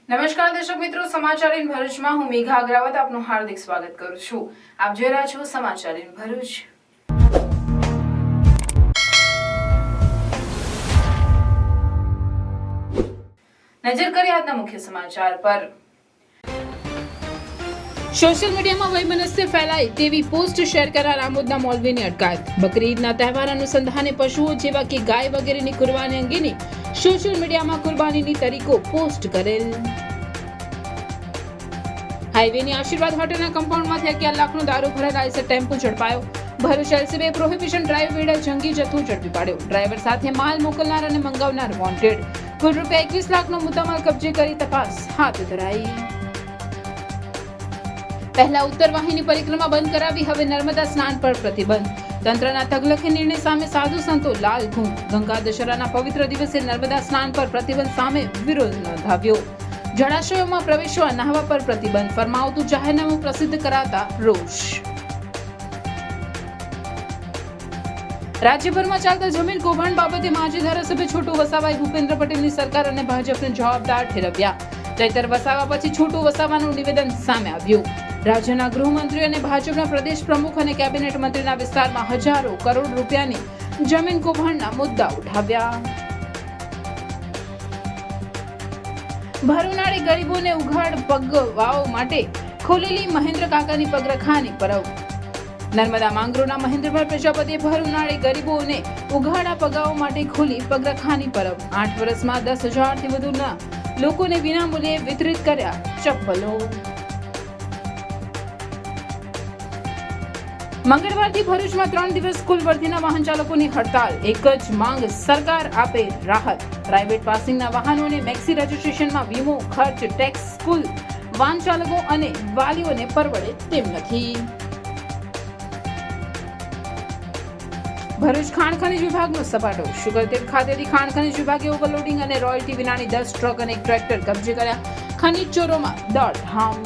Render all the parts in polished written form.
નમસ્કાર દર્શક મિત્રો, સમાચાર ઇન ભરૂચમાં હું મેઘા અગ્રવાલ આપનું હાર્દિક સ્વાગત કરું છું। આપ જોઈ રહ્યા છો સમાચાર ઇન ભરૂચ। નજર કરીએ આજના મુખ્ય સમાચાર પર। સોશિયલ મીડિયામાં વૈમનસ્ય ફેલાય તેવી પોસ્ટ શેર કરનાર આમોદના મૌલવીની અટકાયત। બકરી ઈદના તહેવાર અનુસંધાને પશુઓ જેવા કે ગાય વગેરેની કુરબાની અંગેની સોશિયલ મીડિયામાં કુરબાનીની તારીખો પોસ્ટ કરેલ। હાઈવેની આશીર્વાદ હોટલના કમ્પાઉન્ડમાંથી 11 લાખનો દારૂ ભરેલા આઈસર ટેમ્પો ઝડપાયો। ભરૂચ એલસીબીએ પ્રોહિબિશન ડ્રાઈવ વેડે જંગી જથ્થો ઝડપી પાડ્યો। ડ્રાઈવર સાથે માલ મોકલનાર અને મંગાવનાર વોન્ટેડ। કુલ રૂપિયા 21 લાખનો મુદ્દામાલ કબજે કરી તપાસ હાથ ધરાઈ। પહેલા ઉત્તર વાહિની પરિક્રમા બંધ કરાવી, હવે નર્મદા સ્નાન પર પ્રતિબંધ। તંત્રના તગલખી નિર્ણય સામે સાધુ સંતો લાલ ઘૂમ। ગંગા દશેરાના પવિત્ર દિવસે નર્મદા સ્નાન પર પ્રતિબંધ સામે વિરોધ નોંધાવ્યો। જળાશયોમાં પ્રવેશવા નહાવા પર પ્રતિબંધ ફરમાવતું જાહેરનામું પ્રસિદ્ધ કરાતા રોષ। રાજ્યભરમાં ચાલતા જમીન કૌભાંડ બાબતે માજી ધારાસભ્ય છોટુ વસાવાએ ભૂપેન્દ્ર પટેલની સરકાર અને ભાજપને જવાબદાર ઠેરવ્યા। ચૈતર વસાવા પછી છોટુ વસાવાનું નિવેદન સામે આવ્યું। રાજ્યના ગૃહમંત્રી અને ભાજપના પ્રદેશ પ્રમુખ અને કેબિનેટ મંત્રીના વિસ્તારમાં હજારો કરોડ રૂપિયાની જમીન કૌભાંડના મુદ્દા ઉઠાવ્યા। ભર ઉનાળે ગરીબોને ઉઘાડ પગવાઓ માટે ખોલેલી મહેન્દ્ર કાકાની પગરખાની પરબ। નર્મદા માંગરોળના મહેન્દ્રભાઈ પ્રજાપતિએ ભર ઉનાળે ગરીબોને ઉઘાડા પગાઓ માટે ખોલી પગરખાની પરબ। 8 વર્ષમાં 10,000થી વધુના લોકોને વિનામૂલ્યે વિતરિત કર્યા ચપ્પલો। મંગળવારથી ભરૂચમાં 3 દિવસ સ્કૂલ વર્ધીના વાહન ચાલકોની હડતાલ। એક જ માંગ, સરકાર આપે રાહત। પ્રાઇવેટ પાસિંગના વાહનોને મેક્સી રજીસ્ટ્રેશનમાં વીમો ખર્ચ ટેક્સ સ્કૂલ વાહન ચાલકો અને વાલીઓને પરવડે તેમ નથી। ભરૂચ ખાણ ખનીજ વિભાગનો સપાટો। શુગરતેલ ખાતેથી ખાણ ખનીજ વિભાગે ઓવરલોડિંગ અને રોયલ્ટી વિનાની 10 ટ્રક અને એક ટ્રેક્ટર કબજે કર્યા। ખનીજ ચોરોમાં દોડધામ।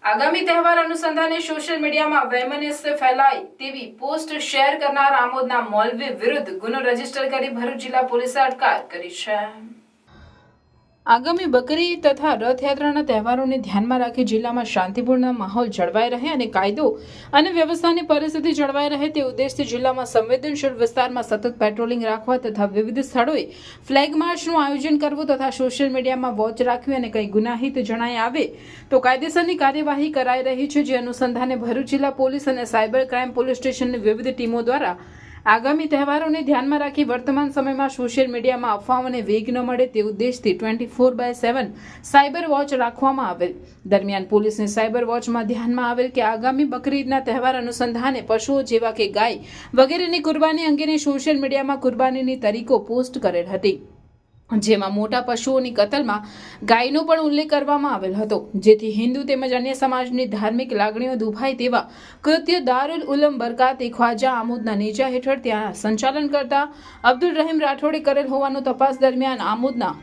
આગામી તહેવાર અનુસંધાને સોશિયલ મીડિયામાં વૈમનસ્ય ફેલાય તેવી પોસ્ટ શેર કરનાર આમોદના મૌલવી વિરુદ્ધ ગુનો રજીસ્ટર કરી ભરૂચ જિલ્લા પોલીસે અટકાયત કરી છે। આગામી બકરી તથા રથયાત્રાના તહેવારોને ધ્યાનમાં રાખી જિલ્લામાં શાંતિપૂર્ણ માહોલ જળવાઈ રહે અને કાયદો અને વ્યવસ્થાની પરિસ્થિતિ જળવાઈ રહે તે ઉદ્દેશથી જિલ્લામાં સંવેદનશીલ વિસ્તારમાં સતત પેટ્રોલિંગ રાખવા તથા વિવિધ સ્થળોએ ફ્લેગ માર્ચનું આયોજન કરવું તથા સોશિયલ મીડિયામાં વોચ રાખવી અને કંઈ ગુનાહિત જણાય આવે તો કાયદેસરની કાર્યવાહી કરાઈ રહી છે। જે અનુસંધાને ભરૂચ જિલ્લા પોલીસ અને સાયબર ક્રાઇમ પોલીસ સ્ટેશનની વિવિધ ટીમો દ્વારા આગામી તહેવારોને ધ્યાનમાં રાખી વર્તમાન સમયમાં સોશિયલ મીડિયામાં અફવાઓને વેગ ન મળે તે ઉદ્દેશથી 24/7 સાયબર વોચ રાખવામાં આવેલ। દરમિયાન પોલીસને સાયબર વોચમાં ધ્યાનમાં આવેલ કે આગામી બકરી ઈદના તહેવાર અનુસંધાને પશુઓ જેવા કે ગાય વગેરેની કુરબાની અંગેની સોશિયલ મીડિયામાં કુરબાનીની તારીખો પોસ્ટ કરેલ હતી, જેમાં મોટા પશુઓની કતલમાં ગાયનો પણ ઉલ્લેખ કરવામાં આવેલ હતો, જેથી હિન્દુ તેમજ અન્ય સમાજની ધાર્મિક લાગણીઓ દુભાય તેવા કૃત્ય દારુલ ઉલમ બરકાતે ખ્વાજા આમોદના નેજા હેઠળ ત્યાં સંચાલન કરતા અબ્દુલ રહીમ રાઠોડે કરેલ હોવાનું તપાસ દરમિયાન આમોદના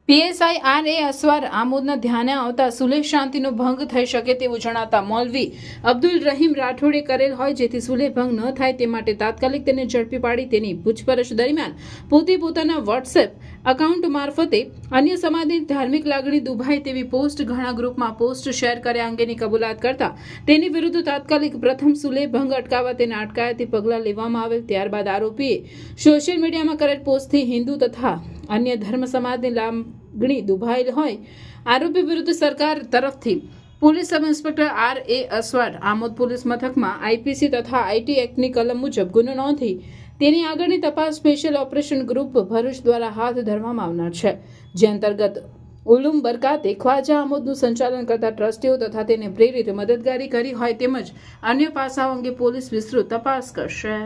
પીએસઆઈ આર.એ. અસવાર આમોદના ધ્યાને આવતા સુલેહ શાંતિનો ભંગ થઈ શકે તેવું જણાતા મૌલવી અબ્દુલ રહીમ રાઠોડે કરેલ હોય, જેથી સુલેહ ભંગ ન થાય તે માટે તાત્કાલિક તેને ઝડપી પાડી તેની પૂછપરછ દરમિયાન પોતે પોતાના વોટ્સએપ અકાઉન્ટ મારફતે અન્ય સમાજની ધાર્મિક લાગણી દુભાય તેવી પોસ્ટ ઘણા ગ્રુપમાં પોસ્ટ શેર કર્યા અંગેની કબૂલાત કરતા તેની વિરુદ્ધ તાત્કાલિક પ્રથમ સુલેહ ભંગ અટકાવવા તેને અટકાયતી પગલાં લેવામાં આવેલ। ત્યારબાદ આરોપીએ સોશિયલ મીડિયામાં કરેલ પોસ્ટથી હિન્દુ તથા અન્ય ધર્મ સમાજની લાગણી દુભાયેલ હોય આરોપી વિરુદ્ધ સરકાર તરફથી police sub inspector R A. Aswar Amod police મથકમાં આઈપીસી તથા આઈટી એક્ટની કલમ મુજબ ગુનો નોંધી તેની આગળની તપાસ સ્પેશિયલ ઓપરેશન ગ્રુપ ભરૂચ દ્વારા હાથ ધરવામાં આવનાર છે, જે અંતર્ગત ઉલુમ બરકાતે ખ્વાજા આમોદનું સંચાલન કરતા ટ્રસ્ટીઓ તથા તેને પ્રેરિત મદદગારી કરી હોય તેમજ અન્ય પાસાઓ અંગે પોલીસ વિસ્તૃત તપાસ કરશે।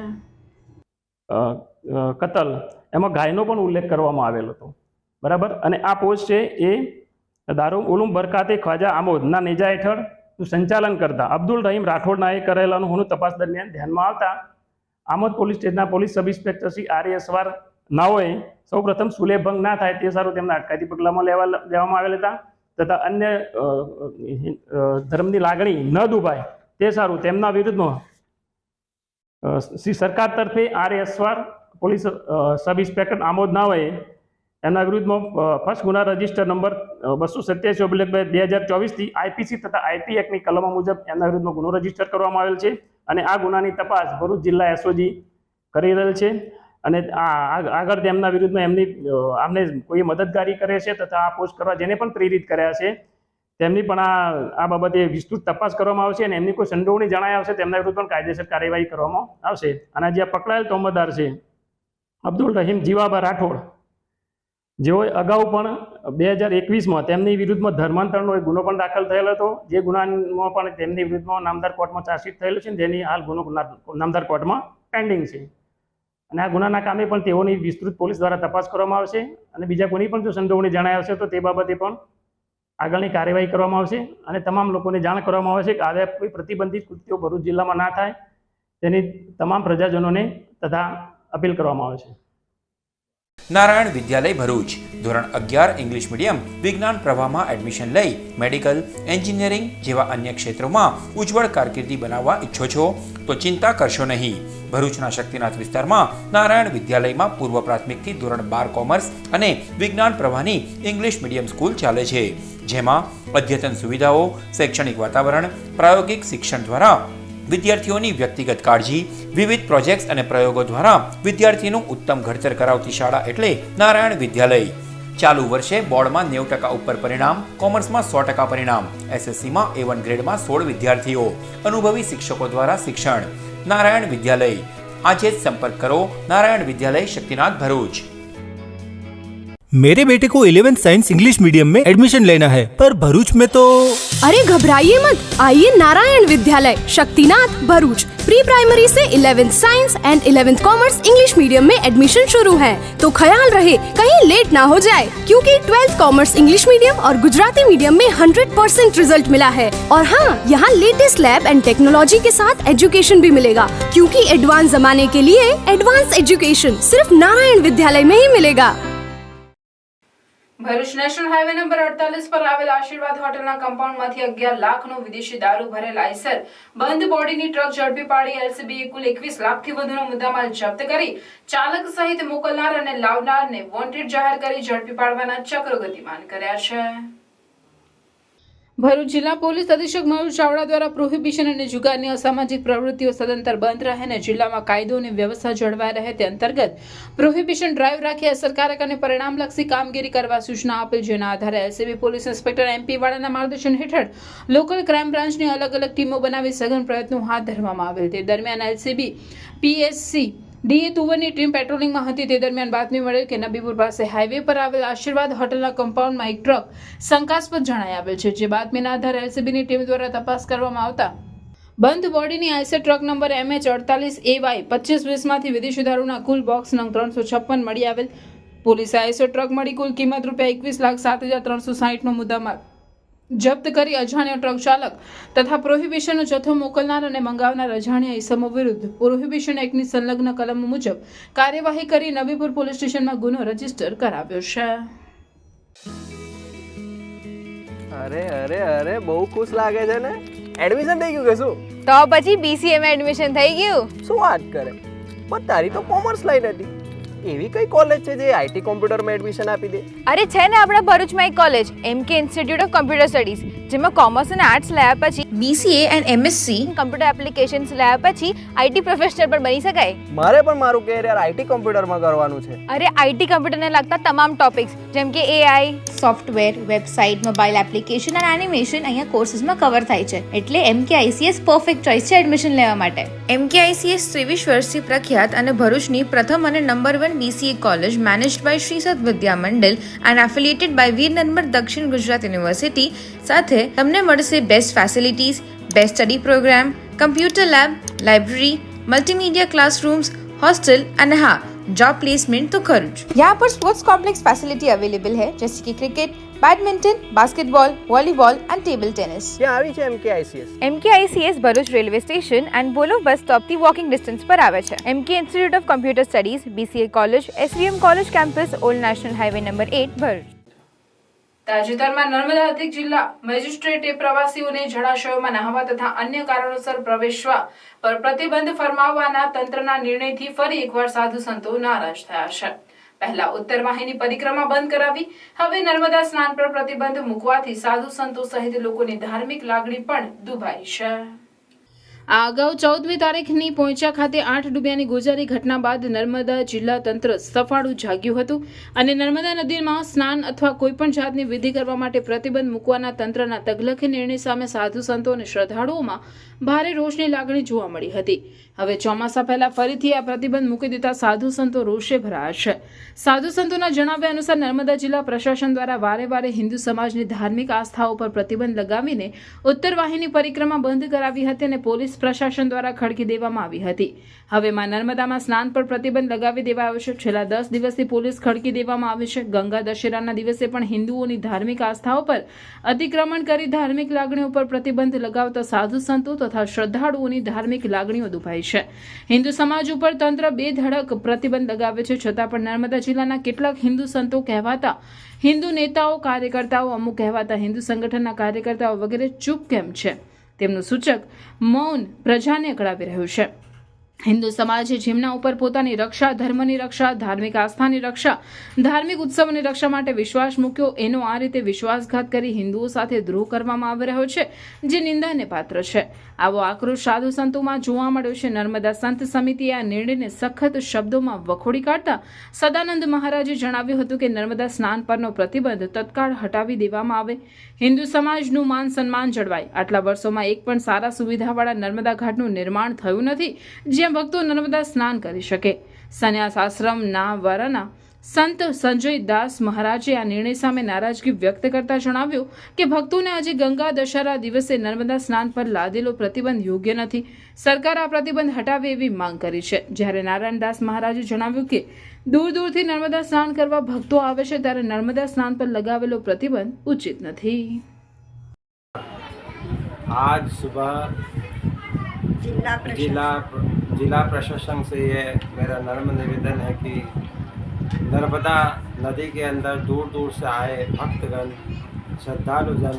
કતલ એમાં ગાયનો પણ ઉલ્લેખ કરવામાં આવેલો હતો, બરાબર। અને આ પોસ્ટ છે એ દારૂ ઉલુમ બરકાતે ખ્વાજા આમોદના નેજા હેઠળ સંચાલન કરતા અબ્દુલ રહીમ રાઠોડનાએ કરેલાનું હોવાનું તપાસ દરમિયાન ધ્યાનમાં આવતા આમોદ પોલીસ સ્ટેશનના police sub inspector Shri આર.એ. Aswar નાઓએ સૌપ્રથમ સુલેહ ભંગ ના થાય તે સારું તેમના અટકાયતી પગલામાં લેવામાં આવેલ હતા। તથા અન્ય ધર્મની લાગણી ન દુભાય તે સારું તેમના વિરુદ્ધમાં શ્રી સરકાર તરફે RSR police sub inspector Amod નાઓએ એમના વિરુદ્ધમાં ફર્સ્ટ ગુના રજિસ્ટર નંબર 287/2024 IPC તથા IP એક્ટની કલમો મુજબ એમના વિરુદ્ધમાં ગુનો રજીસ્ટર કરવામાં આવેલ છે અને આ ગુનાની તપાસ ભરૂચ જિલ્લા SOG કરી રહેલ છે અને આગળ તેમના વિરુદ્ધમાં આમને કોઈ મદદગારી કરે છે તથા આ પોસ્ટ કરવા જેને પણ પ્રેરિત કર્યા છે તેમની પણ આ બાબતે વિસ્તૃત તપાસ કરવામાં આવશે અને એમની કોઈ સંડોવણી જણાઈ આવશે તેમના વિરુદ્ધ પણ કાયદેસર કાર્યવાહી કરવામાં આવશે. અને જે પકડાયેલ તોમતદાર છે અબ્દુલ રહીમ જીવાબા રાઠોડ, જેઓ અગાઉ પણ 2021માં તેમની વિરુદ્ધમાં ધર્માંતરણનો એક ગુનો પણ દાખલ થયેલો હતો, જે ગુનામાં પણ તેમની વિરુદ્ધમાં નામદાર કોર્ટમાં ચાર્જશીટ થયેલું છે, જેની હાલ ગુનો નામદાર કોર્ટમાં પેન્ડિંગ છે. અને આ ગુનાના કામે પણ તેઓની વિસ્તૃત પોલીસ દ્વારા તપાસ કરવામાં આવશે અને બીજા કોની પણ જો સંડોવણી જણાઈ આવશે તો તે બાબતે પણ આગળની કાર્યવાહી કરવામાં આવશે અને તમામ લોકોને જાણ કરવામાં આવશે કે આવા કોઈ પ્રતિબંધિત કૃત્યો ભરૂચ જિલ્લામાં ના થાય તેની તમામ પ્રજાજનોને તથા અપીલ કરવામાં આવે છે. નારાયણ વિદ્યાલય ભરૂચ ધોરણ 11 ઇંગ્લિશ મીડિયમ વિજ્ઞાન પ્રવાહમાં એડમિશન લઈ મેડિકલ, એન્જિનિયરિંગ જેવા અન્ય ક્ષેત્રોમાં ઉજ્જવળ કારકિર્દી બનાવવા ઈચ્છો છો તો ચિંતા કરશો નહીં. ભરૂચના શક્તિનાથ વિસ્તારમાં નારાયણ વિદ્યાલયમાં પૂર્વ પ્રાથમિકથી ધોરણ 12 કોમર્સ અને વિજ્ઞાન પ્રવાહની ઇંગ્લિશ મીડિયમ સ્કૂલ ચાલે છે, જેમાં અદ્યતન સુવિધાઓ, શૈક્ષણિક વાતાવરણ, પ્રાયોગિક શિક્ષણ દ્વારા વિદ્યાર્થીઓની વ્યક્તિગત કાળજી, વિવિધ પ્રોજેક્ટ્સ અને પ્રયોગો દ્વારા વિદ્યાર્થીનું ઉત્તમ ઘડતર કરાવતી શાળા એટલે નારાયણ વિદ્યાલય. ચાલુ વર્ષે બોર્ડમાં 90% ઉપર પરિણામ, કોમર્સમાં 100% પરિણામ, SSCમાં A1 ગ્રેડમાં 16 વિદ્યાર્થીઓ, અનુભવી શિક્ષકો દ્વારા શિક્ષણ. नारायण विद्यालय आज ही संपर्क करो. नारायण विद्यालय शक्तिनाथ भरूच. मेरे बेटे को 11th साइंस इंग्लिश मीडियम में एडमिशन लेना है, पर भरूच में तो... अरे घबराइए मत, आइए नारायण विद्यालय शक्तिनाथ भरूच. प्री प्राइमरी से 11th science and 11th commerce English medium में एडमिशन शुरू है, तो ख्याल रहे कहीं लेट ना हो जाए, क्योंकि 12th कॉमर्स इंग्लिश मीडियम और गुजराती मीडियम में 100% रिजल्ट मिला है. और हाँ, यहाँ लेटेस्ट लैब एंड टेक्नोलॉजी के साथ एजुकेशन भी मिलेगा, क्योंकि एडवांस जमाने के लिए एडवांस एजुकेशन सिर्फ नारायण विद्यालय में ही मिलेगा. ભરૂચ નેશનલ હાઈવે નંબર 48 પર આવેલ આશીર્વાદ હોટલના કમ્પાઉન્ડમાંથી 11 લાખનો વિદેશી દારૂ ભરેલ આઈસર બંધ બોડીની ટ્રક ઝડપી પાડી એલસીબીએ કુલ 21 લાખથી વધુનો મુદ્દામાલ જપ્ત કરી ચાલક સહિત મોકલનાર અને લાવનારને વોન્ટેડ જાહેર કરી ઝડપી પાડવાના ચક્રો ગતિમાન કર્યા છે. ભરૂચ જિલ્લા પોલીસ અધિક્ષક મયુર ચાવડા દ્વારા પ્રોહિબિશન અને જુગારની અસામાજિક પ્રવૃત્તિઓ સદંતર બંધ રહે અને જિલ્લામાં કાયદો અને વ્યવસ્થા જળવાઈ રહે તે અંતર્ગત પ્રોહિબિશન ડ્રાઈવ રાખી અસરકારક અને પરિણામલક્ષી કામગીરી કરવા સૂચના આપેલ, જેના આધારે એલસીબી પોલીસ ઇન્સ્પેક્ટર MP વાળાના માર્ગદર્શન હેઠળ લોકલ ક્રાઇમ બ્રાન્ચની અલગ અલગ ટીમો બનાવી સઘન પ્રયત્નો હાથ ધરવામાં આવેલ. તે દરમિયાન એલસીબી PSC DA તુવરની ટીમ પેટ્રોલિંગમાં હતી. તે દરમિયાન બાતમી મળેલ કે નબીપુર પાસે હાઈવે પર આવેલ આશીર્વાદ હોટલના કમ્પાઉન્ડમાં એક ટ્રક શંકાસ્પદ જણાઈ આવેલ છે, જે બાતમીના આધારે એલસીબીની ટીમ દ્વારા તપાસ કરવામાં આવતા બંધ બોડીની આઈસર ટ્રક નંબર MH48AY 2520 માંથી વિદેશી દારૂના કુલ બોક્સ નંગ 356 મળી આવેલ. પોલીસે આઈસર ટ્રક મળી કુલ કિંમત ₹21,07,360 નો મુદ્દામાલ જપ્ત કરી અજાણ્યો ટ્રક ચાલક તથા પ્રોહિબિશનનો જથ્થો મોકલનાર અને મંગાવનાર અજાણ્યા ઇસમો વિરુદ્ધ પ્રોહિબિશન એક્ટની સંલગ્ન કલમો મુજબ કાર્યવાહી કરી નબીપુર પોલીસ સ્ટેશનમાં ગુનો રજીસ્ટર કરાવ્યો છે. અરે અરે અરે બહુ ખુશ લાગે છે ને. એડમિશન થઈ ગયું કે શું? તો પછી BCA માં એડમિશન થઈ ગયું. શું વાત કરે? પણ તારી તો કોમર્સ લાઈન હતી. એવી કઈ કોલેજ છે જે IT કોમ્પ્યુટરમાં એડમિશન આપી દે? અરે છે ને આપણા ભરૂચમાં એક college MK institute of computer studies, જેમાં કોમર્સ અને આર્ટ્સ લાવ્યા પછી BCA and MSc computer applications લાવ્યા પછી IT પ્રોફેશનલ પણ બની શકાય. મારે પણ મારું કેરિયર IT કોમ્પ્યુટરમાં કરવાનું છે. અરે IT કમ્પ્યુટરને લગતા તમામ ટોપિક્સ જેમ કે AI, software, website, mobile application અને એનિમેશન અહીંયા કોર્સીસમાં કવર થાય છે. એટલે MK ICS પરફેક્ટ ચોઇસ છે એડમિશન લેવા માટે. MK ICS 23 વર્ષથી પ્રખ્યાત અને ભરૂચની પ્રથમ અને number 1 BCA college managed by Sri Sat Vidya Mandal and affiliated by Veer Narmar Dakshin Gujarat University સાથે તમને મળશે best facilities, best study programme, computer lab, library, multimedia classrooms, hostel અને हाँ जॉब प्लेसमेंट तो खर्च. यहाँ पर स्पोर्ट्स कॉम्प्लेक्स फैसिलिटी अवेलेबल है, जैसे कि cricket, badminton, basketball, volleyball and table tennis. ક્યાં આવી છે MK ICS? MK ICS Bharuch railway station and બોલો બસ સ્ટોપથી વોકિંગ ડિસ્ટન્સ પર આવે છે. MK institute of computer studies, BCA college, SVM college campus, old national highway number 8 Bharuch. તાજેતરમાં નર્મદા અધિક જિલ્લા મેજિસ્ટ્રેટે પ્રવાસીઓને જળાશયોમાં નહાવા તથા અન્ય કારણોસર પ્રવેશવા પર પ્રતિબંધ ફરમાવવાના તંત્રના નિર્ણયથી ફરી એકવાર સાધુ સંતો નારાજ થયા છે. પહેલા ઉત્તર વાહિની પરિક્રમા બંધ કરાવી, હવે નર્મદા સ્નાન પર પ્રતિબંધ મૂકવાથી સાધુ સંતો સહિત લોકોની ધાર્મિક લાગણી પણ દુભાઈ છે. આ અગાઉ 14મી તારીખની પોઈચા ખાતે 8 ડૂબ્યાની ગોજારી ઘટના બાદ નર્મદા જિલ્લા તંત્ર સફાળું જાગ્યું હતું અને નર્મદા નદીમાં સ્નાન અથવા કોઈપણ જાતની વિધિ કરવા માટે પ્રતિબંધ મૂકવાના તંત્રના તગલખી નિર્ણય સામે સાધુ સંતો અને શ્રદ્ધાળુઓમાં ભારે રોષની લાગણી જોવા મળી હતી. હવે ચોમાસા પહેલા ફરીથી આ પ્રતિબંધ મૂકી દેતા સાધુ સંતો રોષે ભરાયા છે. સાધુ સંતોના જણાવ્યા અનુસાર નર્મદા જિલ્લા પ્રશાસન દ્વારા વારે વારે હિન્દુ સમાજની ધાર્મિક આસ્થાઓ પર પ્રતિબંધ લગાવીને ઉત્તર વાહિની પરિક્રમા બંધ કરાવી હતી અને પોલીસ પ્રશાસન દ્વારા ખડકી દેવામાં આવી હતી. હવે માં નર્મદામાં સ્નાન પર પ્રતિબંધ લગાવી દેવાયો છે. છેલ્લા 10 દિવસથી પોલીસ ખડકી દેવામાં આવી છે. ગંગા દશેરાના દિવસે પણ હિન્દુઓની ધાર્મિક આસ્થાઓ પર અતિક્રમણ કરી ધાર્મિક લાગણીઓ પર પ્રતિબંધ લગાવતા સાધુ સંતો તથા શ્રદ્ધાળુઓની ધાર્મિક લાગણીઓ દુભાઈ છે. હિન્દુ સમાજ ઉપર તંત્ર બેધડક પ્રતિબંધ લગાવે છે, છતાં પણ નર્મદા જિલ્લાના કેટલાક હિન્દુ સંતો કહેવાતા હિન્દુ નેતાઓ, કાર્યકર્તાઓ, અમુક કહેવાતા હિન્દુ સંગઠનના કાર્યકર્તાઓ વગેરે ચૂપ કેમ છે? તેમનું સૂચક મૌન પ્રજાને અકળાવી રહ્યું છે. હિન્દુ સમાજે જેમના ઉપર પોતાની રક્ષા, ધર્મની રક્ષા, ધાર્મિક આસ્થાની રક્ષા, ધાર્મિક ઉત્સવની રક્ષા માટે વિશ્વાસ મૂક્યો, એનો આ રીતે વિશ્વાસઘાત કરી હિન્દુઓ સાથે દ્રોહ કરવામાં આવી રહ્યો છે, જે નિંદાને પાત્ર છે. આવો આક્રોશ સાધુ સંતોમાં જોવા મળ્યો છે. નર્મદા સંત સમિતિએ આ નિર્ણયને સખત શબ્દોમાં વખોડી કાઢતા સદાનંદ મહારાજે જણાવ્યું હતું કે નર્મદા સ્નાન પરનો પ્રતિબંધ તત્કાળ હટાવી દેવામાં આવે, હિન્દુ સમાજનું માન સન્માન જળવાય. આટલા વર્ષોમાં એક પણ સારા સુવિધાવાળા નર્મદા ઘાટનું નિર્માણ થયું નથી જ્યાં ભક્તો નર્મદા સ્નાન કરી શકે. સંન્યાસ આશ્રમ નાવારાના સંત સંજય દાસ મહારાજે આ નિર્ણય સામે નારાજગી વ્યક્ત કરતા જણાવ્યું કે ભક્તોને આજે ગંગા દશેરા દિવસે નર્મદા સ્નાન પર લાદેલો પ્રતિબંધ યોગ્ય નથી. સરકાર આ પ્રતિબંધ હટાવે એવી માંગ કરી છે. જ્યારે નારાયણદાસ મહારાજે જણાવ્યું કે દૂર દૂરથી નર્મદા સ્નાન કરવા ભક્તો આવે છે, ત્યારે નર્મદા સ્નાન પર લગાવેલો પ્રતિબંધ ઉચિત નથી. आज सुबह जिला प्रशासन से ये मेरा नर्म निवेदन है कि नर्मदा नदी के अंदर दूर दूर से आए भक्तगण, श्रद्धालुजन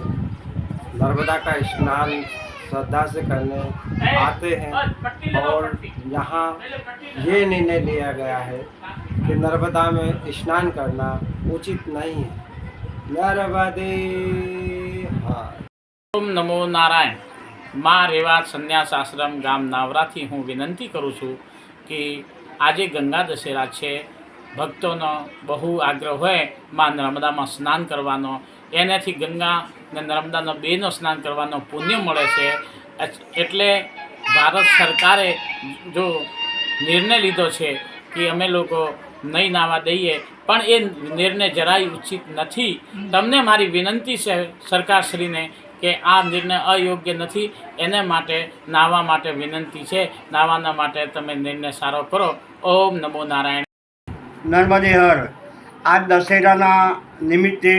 नर्मदा का स्नान श्रद्धा से करने आते हैं और यहाँ ये निर्णय लिया गया है कि नर्मदा में स्नान करना उचित नहीं है. नर्मदे हाँ. ઓમ નમો નારાયણ. માં રેવા સંન્યાસ આશ્રમ ગામ નાવરાથી હું વિનંતી કરું છું કે આજે ગંગા દશેરા છે, ભક્તોનો બહુ આગ્રહ હોય માં નર્મદામાં સ્નાન કરવાનો, એનાથી ગંગા અને નર્મદાનો બેનો સ્નાન કરવાનો પુણ્ય મળે છે. એટલે ભારત સરકારે જો નિર્ણય લીધો છે કે અમે લોકો નહીં નાવા દઈએ, પણ એ નિર્ણય જરાય ઉચિત નથી. તમને મારી વિનંતી છે સરકારશ્રીને કે આ નિર્ણય અયોગ્ય નથી, એને માટે નાહવા માટે વિનંતી છે. નાહવાના માટે તમે નિર્ણય સારો કરો. ઓમ નમો નારાયણ. નર્મદે હર. આજ દશેરાના નિમિત્તે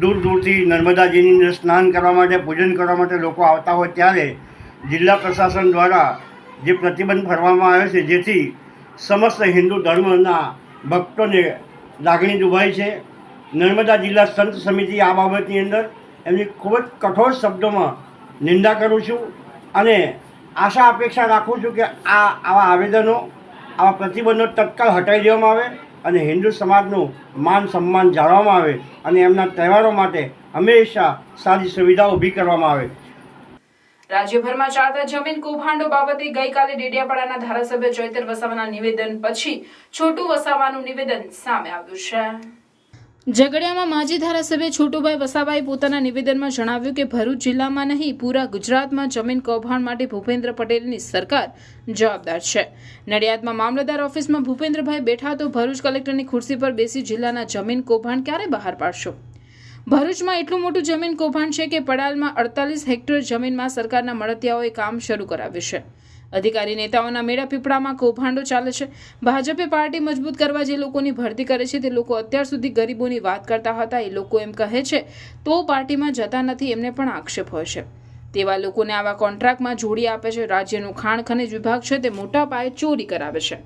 દૂર દૂરથી નર્મદાજીની અંદર સ્નાન કરવા માટે, પૂજન કરવા માટે લોકો આવતા હોય ત્યારે જિલ્લા પ્રશાસન દ્વારા જે પ્રતિબંધ ફરવામાં આવ્યો છે, જેથી સમસ્ત હિન્દુ ધર્મના ભક્તોને લાગણી દુભાઈ છે. નર્મદા જિલ્લા સંત સમિતિ આ બાબતની અંદર એમની ખૂબ જ કઠોર શબ્દોમાં નિંદા કરું છું અને આશા અપેક્ષા રાખું છું કે આવા આવેદનો, આવા પ્રતિબંધો તત્કાળ હટાવી દેવામાં આવે અને હિન્દુ સમાજનું માન સન્માન જાળવવામાં આવે અને એમના તહેવારો માટે હંમેશા સારી સુવિધા ઊભી કરવામાં આવે. રાજ્યભરમાં ચાલતા જમીન કૌભાંડો બાબતે ગઈકાલે ડેડિયાપાડાના ધારાસભ્ય ચૈતર વસાવાના નિવેદન પછી છોટુ વસાવાનું નિવેદન સામે આવ્યું છે. ઝઘડિયામાં માજી ધારાસભ્ય છોટુભાઈ વસાવાએ પોતાના નિવેદનમાં જણાવ્યું કે ભરૂચ જિલ્લામાં નહીં, પૂરા ગુજરાતમાં જમીન કૌભાંડ માટે ભૂપેન્દ્ર પટેલની સરકાર જવાબદાર છે. નડિયાદમાં મામલતદાર ઓફિસમાં ભૂપેન્દ્રભાઈ બેઠા તો ભરૂચ કલેક્ટરની ખુરશી પર બેસી જિલ્લાના જમીન કૌભાંડ ક્યારે બહાર પાડશો? ભરૂચમાં એટલું મોટું જમીન કૌભાંડ છે કે પડાલમાં 48 હેક્ટર જમીનમાં સરકારના મળતિયાઓએ કામ શરૂ કરાવ્યું છે. અધિકારી નેતાઓના મેળા પીપળામાં કૌભાંડો ચાલે છે. ભાજપે પાર્ટી મજબૂત કરવા જે લોકોની ભરતી કરે છે તે લોકો અત્યાર સુધી ગરીબોની વાત કરતા હતા. એ લોકો એમ કહે છે તો પાર્ટીમાં જતા નથી, એમને પણ આક્ષેપ હોય છે. તેવા લોકોને આવા કોન્ટ્રાક્ટમાં જોડી આપે છે. રાજ્યનું ખાણ ખનિજ વિભાગ છે તે મોટા પાયે ચોરી કરાવે છે.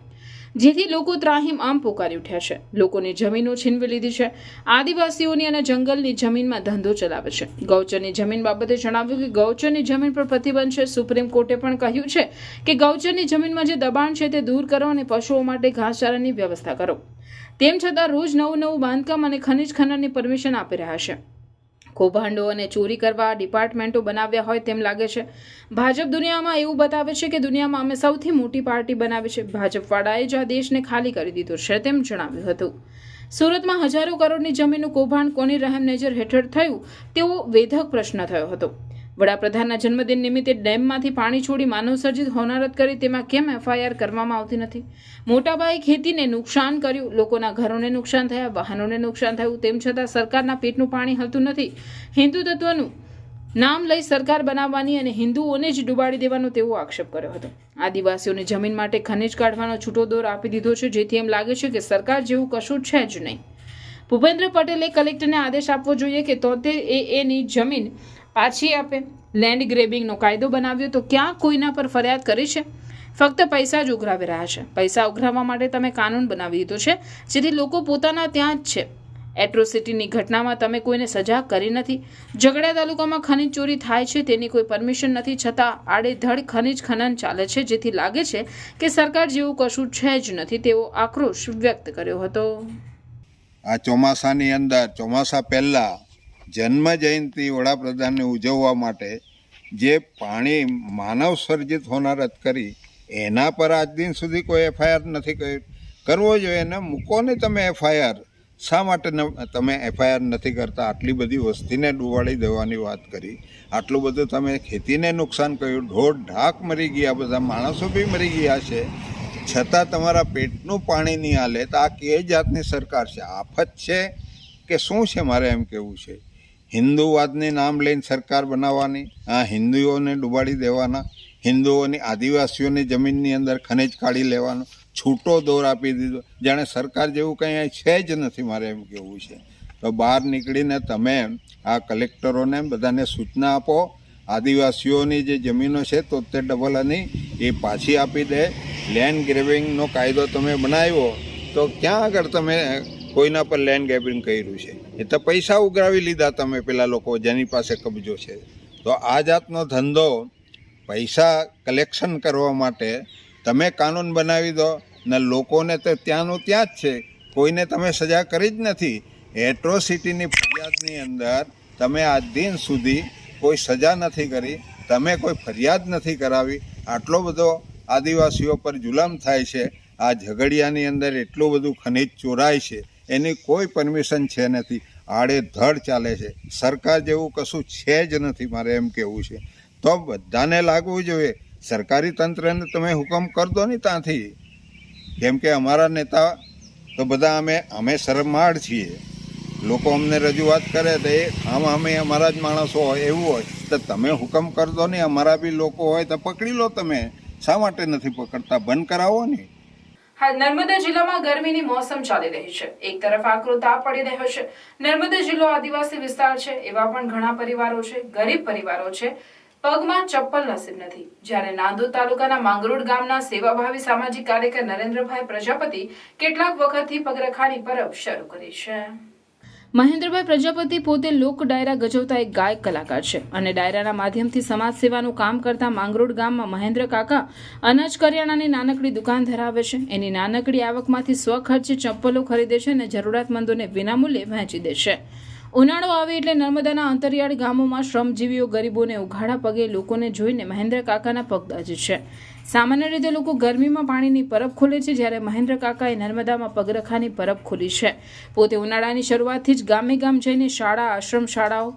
જેથી લોકો ત્રાહિમ આમ પોકારી ઉઠ્યા છે. લોકોની જમીનો છીનવી લીધી છે. આદિવાસીઓની અને જંગલની જમીનમાં ધંધો ચલાવે છે. ગૌચરની જમીન બાબતે જણાવ્યું કે ગૌચરની જમીન પર પ્રતિબંધ છે. સુપ્રીમ કોર્ટે પણ કહ્યું છે કે ગૌચરની જમીનમાં જે દબાણ છે તે દૂર કરો અને પશુઓ માટે ઘાસચારાની વ્યવસ્થા કરો. તેમ છતાં રોજ નવું બાંધકામ અને ખનિજ ખનનની પરમિશન આપી રહ્યા છે. કૌભાંડો અને ચોરી કરવા ડિપાર્ટમેન્ટો બનાવ્યા હોય તેમ લાગે છે. ભાજપ દુનિયામાં એવું બતાવે છે કે દુનિયામાં અમે સૌથી મોટી પાર્ટી બનાવી છે. ભાજપવાળાએ જ આ દેશને ખાલી કરી દીધો છે તેમ જણાવ્યું હતું. સુરતમાં હજારો કરોડની જમીનનું કૌભાંડ કોની રહેમ નજર હેઠળ થયું તેવો વેધક પ્રશ્ન થયો હતો. વડાપ્રધાનના જન્મદિન નિમિત્તે ડેમમાંથી પાણી છોડી માનવસર્જિત હોનારત કરી તેમાં કેમ એફઆઈઆર કરવામાં આવતી નથી? મોટાપાયે ખેતીને નુકસાન કર્યું, લોકોના ઘરોને નુકસાન થયા, વાહનોને નુકસાન થયું, તેમ છતાં સરકારના પેટનું પાણી હલતું નથી. હિન્દુ તત્વનું નામ લઈ સરકાર બનાવવાની અને હિન્દુઓને જ ડૂબાડી દેવાનો તેવો આક્ષેપ કર્યો હતો. આદિવાસીઓની જમીન માટે ખનિજ કાઢવાનો છૂટો દોર આપી દીધો છે, જેથી એમ લાગે છે કે સરકાર જેવું કશું છે જ નહીં. ભૂપેન્દ્ર પટેલે કલેક્ટરને આદેશ આપવો જોઈએ કે 73A ની જમીન પાછી આપે. લેન્ડ ગ્રેબિંગનો કાયદો બનાવ્યો તો ક્યાં કોઈના પર ફરિયાદ કરી છે? ફક્ત પૈસા જ ઉઘરાવી રહ્યા છે. પૈસા ઉઘરાવવા માટે તમે કાનૂન બનાવી દીધો છે, જેથી લોકો પોતાના ત્યાં જ છે. એટ્રોસિટીની ઘટનામાં તમે કોઈને સજા કરી નથી. ઝઘડિયા તાલુકામાં ખનિજ ચોરી થાય છે, તેની કોઈ પરમિશન નથી, છતાં આડેધડ ખનિજ ખનન ચાલે છે, જેથી લાગે છે કે સરકાર જેવું કશું છે જ નથી તેવો આક્રોશ વ્યક્ત કર્યો હતો. આ ચોમાસાની અંદર ચોમાસા પહેલાં જન્મ જયંતિ વડાપ્રધાનને ઉજવવા માટે જે પાણી માનવ સર્જિત હોનારત કરી એના પર આજ દિન સુધી કોઈ એફઆઈઆર નથી કરવો જોઈએ ને. મૂકો ને તમે એફઆઈઆર. શા માટે તમે એફઆઈઆર નથી કરતા? આટલી બધી વસ્તીને ડૂબાડી દેવાની વાત કરી, આટલું બધું તમે ખેતીને નુકસાન કર્યું, ઢોર ઢાક મરી ગયા, બધા માણસો બી મરી ગયા છે, છતાં તમારા પેટનું પાણી નહીં હાલે તો આ કઈ જાતની સરકાર છે? આફત છે કે શું છે? મારે એમ કહેવું છે, હિન્દુવાદની નામ લઈને સરકાર બનાવવાની, આ હિન્દુઓને ડૂબાડી દેવાના, હિન્દુઓની આદિવાસીઓની જમીનની અંદર ખનિજ કાઢી લેવાનો છૂટો દોર આપી દીધો, જાણે સરકાર જેવું કંઈ છે જ નથી. મારે એમ કહેવું છે. તો બહાર નીકળીને તમે આ કલેક્ટરોને બધાને સૂચના આપો, આદિવાસીઓની જે જમીનો છે 73AA એ પાછી આપી દે. લેન્ડ ગ્રેબિંગનો કાયદો તમે બનાવ્યો તો ક્યાં આગળ તમે કોઈના પર લેન્ડ ગ્રેબિંગ કર્યું છે? એ તો પૈસા ઉઘરાવી લીધા તમે, પેલા લોકો જેની પાસે કબજો છે. તો આ જાતનો ધંધો પૈસા કલેક્શન કરવા માટે તમે કાનૂન બનાવી દો ને લોકોને તો ત્યાંનું ત્યાં જ છે, કોઈને તમે સજા કરી જ નથી. એટ્રોસિટીની ફરિયાદની અંદર તમે આજ દિન સુધી કોઈ સજા નથી કરી, તમે કોઈ ફરિયાદ નથી કરાવી. આટલો બધો આદિવાસીઓ પર જુલમ થાય છે. આ ઝઘડિયાની અંદર એટલું બધું ખનિજ ચોરાય છે, એની કોઈ પરમિશન છે નથી, આડેધડ ચાલે છે. સરકાર જેવું કશું છે જ નથી. મારે એમ કહેવું છે. તો બધાને લાગવું જોઈએ. સરકારી તંત્રને તમે હુકમ કર દો ને ત્યાંથી, કેમ કે અમારા નેતા તો બધા અમે શરમાળ છીએ. લોકો અમને રજૂઆત કરે તો એ અમે અમારા જ માણસો હોય એવું હોય તો તમે હુકમ કર દો ને. અમારા બી લોકો હોય તો પકડી લો. તમે શા માટે નથી પકડતા? બંધ કરાવો ને. હાલ નર્મદા જિલ્લામાં ગરમીની મોસમ ચાલી રહી છે. એક તરફ આકરો તાપ પડી રહ્યો છે. નર્મદા જિલ્લો આદિવાસી વિસ્તાર છે. એવા પણ ઘણા પરિવારો છે, ગરીબ પરિવારો છે, પગમાં ચપ્પલ નસીબ નથી. જ્યારે નાંદોદ તાલુકાના માંગરોળ ગામના સેવાભાવી સામાજિક કાર્યકર નરેન્દ્રભાઈ પ્રજાપતિ કેટલાક વખતથી પગરખાની પરબ શરૂ કરી છે. મહેન્દ્રભાઈ પ્રજાપતિ પોતે લોક ડાયરા ગજવતા એક ગાયક કલાકાર છે અને ડાયરાના માધ્યમથી સમાજ સેવાનું કામ કરતા માંગરોળ ગામમાં મહેન્દ્ર કાકા અનાજ કરિયાણાની નાનકડી દુકાન ધરાવે છે. એની નાનકડી આવકમાંથી સ્વખર્ચે ચપ્પલો ખરીદે છે અને જરૂરિયાતમંદોને વિનામૂલ્યે વહેંચી દે છે. ઉનાળો આવે એટલે નર્મદાના અંતરિયાળ ગામોમાં શ્રમજીવીઓ ગરીબોને ઉઘાડા પગે લોકોને જોઈને મહેન્દ્ર કાકાના પગ દાજે છે. સામાન્ય રીતે લોકો ગરમીમાં પાણીની પરબ ખોલે છે, જ્યારે મહેન્દ્ર કાકાએ નર્મદામાં પગરખાની પરબ ખોલી છે. પોતે ઉનાળાની શરૂઆતથી જ ગામે ગામ જઈને શાળા, આશ્રમ શાળાઓ,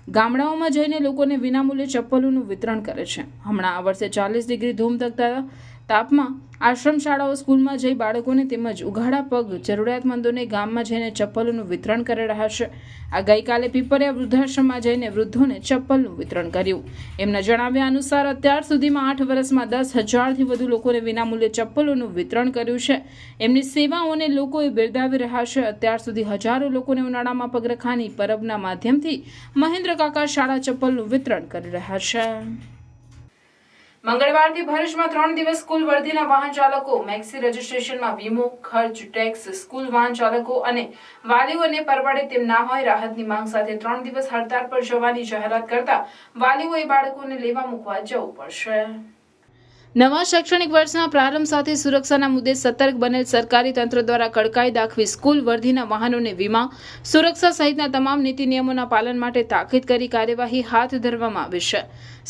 ગામડાઓમાં જઈને લોકોને વિનામૂલ્યે ચપ્પલોનું વિતરણ કરે છે. હમણાં આ વર્ષે 40 ડિગ્રી ધૂમધકતા તાપમાં આશ્રમ શાળાઓ સ્કૂલમાં જઈ બાળકોને તેમજ ઉઘાડા પગ જરૂરિયાતમંદોને ગામમાં જઈને ચપ્પલોનું વિતરણ કરી રહ્યા છે. આ ગઈકાલે પીપરિયા વૃદ્ધાશ્રમમાં જઈને વૃદ્ધોને ચપ્પલનું વિતરણ કર્યું. એમના જણાવ્યા અનુસાર અત્યાર સુધીમાં 8 વર્ષમાં 10,000થી વધુ લોકોને વિનામૂલ્યે ચપ્પલોનું વિતરણ કર્યું છે. એમની સેવાઓને લોકોએ બિરદાવી રહ્યા છે. અત્યાર સુધી હજારો લોકોને ઉનાળામાં પગરખાની પરબના માધ્યમથી મહેન્દ્ર કાકા શાળા ચપ્પલનું વિતરણ કરી રહ્યા છે. મંગળવારથી ભરૂચમાં 3 દિવસ સ્કૂલ વર્ધીના વાહન ચાલકો મેક્સી રજીસ્ટ્રેશનમાં વીમો ખર્ચ ટેક્સ સ્કૂલ વાહન ચાલકો અને વાલીઓને પરવડે તેમ ના હોય રાહતની માંગ સાથે 3 દિવસ હડતાળ પર જવાની જાહેરાત કરતા વાલીઓએ બાળકોને લેવા મૂકવા જવું પડશે. નવા શૈક્ષણિક વર્ષના પ્રારંભ સાથે સુરક્ષાના મુદ્દે સતર્ક બનેલ સરકારી તંત્ર દ્વારા કડકાઈ દાખવી સ્કૂલ વર્ધીના વાહનોને વીમા સુરક્ષા સહિતના તમામ નીતિ નિયમોના પાલન માટે તાકીદ કરી કાર્યવાહી હાથ ધરવામાં આવી છે.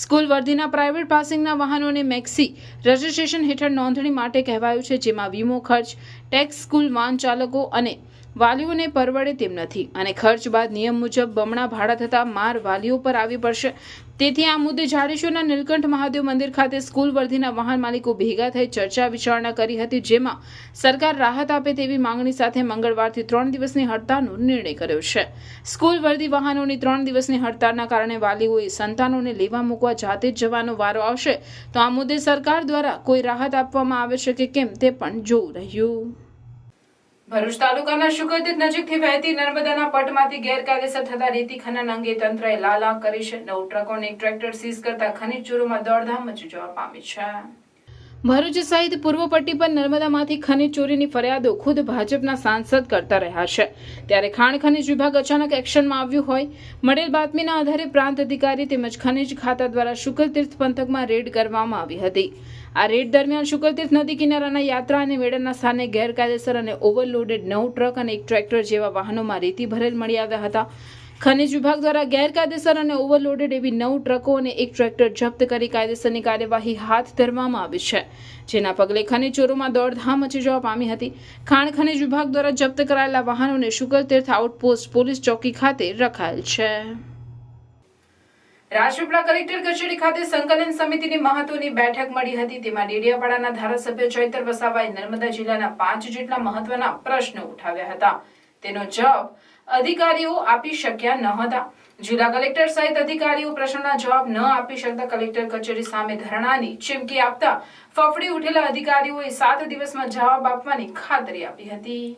સ્કૂલ વર્ધીના પ્રાઇવેટ પાસિંગના વાહનોને મેક્સી રજીસ્ટ્રેશન હેઠળ નોંધણી માટે કહેવાયું છે, જેમાં વીમો ખર્ચ ટેક્સ સ્કૂલ વાહન ચાલકો અને વાલીઓને પરવડે તેમ નથી અને ખર્ચ બાદ નિયમ મુજબ બમણા ભાડા થતા માર વાલીઓ પર આવી પડશે. તેથી આ મુદ્દે જાડેશ્વરના નીલકંઠ મહાદેવ મંદિર ખાતે સ્કૂલ વર્ધીના વાહન માલિકો ભેગા થઈ ચર્ચા વિચારણા કરી હતી, જેમાં સરકાર રાહત આપે તેવી માંગણી સાથે મંગળવારથી 3 દિવસની હડતાળનો નિર્ણય કર્યો છે. સ્કૂલ વર્ધી વાહનોની 3 દિવસની હડતાળના કારણે વાલીઓએ સંતાનોને લેવા મૂકવા જાતે જ જવાનો વારો આવશે, તો આ મુદ્દે સરકાર દ્વારા કોઈ રાહત આપવામાં આવે છે કે કેમ તે પણ જોવું રહ્યું. ભરૂચ તાલુકાના શુકરતીર્થ નજીકથી વહેતી નર્મદાના પટમાંથી ગેરકાયદેસર થતા રેતી ખનન અંગે તંત્રએ લાલાક કરી છે. 9 ટ્રકો અને 1 ટ્રેક્ટર સીઝ કરતા ખનીજ ચોરોમાં દોડધામ મચી જવા પામી છે. ભરૂચ સહિત પૂર્વ પટ્ટી પર નર્મદામાંથી ખનીજ ચોરીની ફરિયાદો ખુદ ભાજપના સાંસદ કરતા રહ્યા છે, ત્યારે ખાણ ખનીજ વિભાગ અચાનક એક્શનમાં આવ્યું હોય મળેલ બાતમીના આધારે પ્રાંત અધિકારી તેમજ ખનીજ ખાતા દ્વારા શુકરતીર્થ પંથકમાં રેડ કરવામાં આવી હતી. આ રેડ દરમિયાન શુકરતીર્થ નદી કિનારાના યાત્રા અને વેળાના સ્થાને ગેરકાયદેસર અને ઓવરલોડેડ 9 ટ્રક અને 1 ટ્રેક્ટર જેવા વાહનોમાં રેતી ભરેલ મળી આવ્યા હતા. ખનીજ વિભાગ દ્વારા ગેરકાયદેસર અને ઓવરલોડેડ એવી 9 ટ્રકો અને 1 ટ્રેક્ટર જપ્ત કરી કાયદેસરની કાર્યવાહી હાથ ધરવામાં આવી છે, જેના પગલે ખનીજ ચોરોમાં દોડધામ મચી જવા પામી હતી. ખાણ ખનીજ વિભાગ દ્વારા જપ્ત કરાયેલા વાહનોને શુકરતીર્થ આઉટપોસ્ટ પોલીસ ચોકી ખાતે રખાયેલ છે. રાજપીપળા કલેક્ટર કચેરી ખાતે સંકલન સમિતિની મહત્વની બેઠક મળી હતી. તેમાં ડેડિયાપાડાના ધારાસભ્ય ચૈતર વસાવાએ નર્મદા જિલ્લાના 5 જેટલા મહત્વના પ્રશ્નો ઉઠાવ્યા હતા. તેનો જવાબ અધિકારીઓ આપી શક્યા ન હતા. જિલ્લા કલેક્ટર સહિત અધિકારીઓ પ્રશ્નોના જવાબ ન આપી શકતા કલેક્ટર કચેરી સામે ધરણાની ચીમકી આપતા ફફડી ઉઠેલા અધિકારીઓએ 7 દિવસમાં જવાબ આપવાની ખાતરી આપી હતી.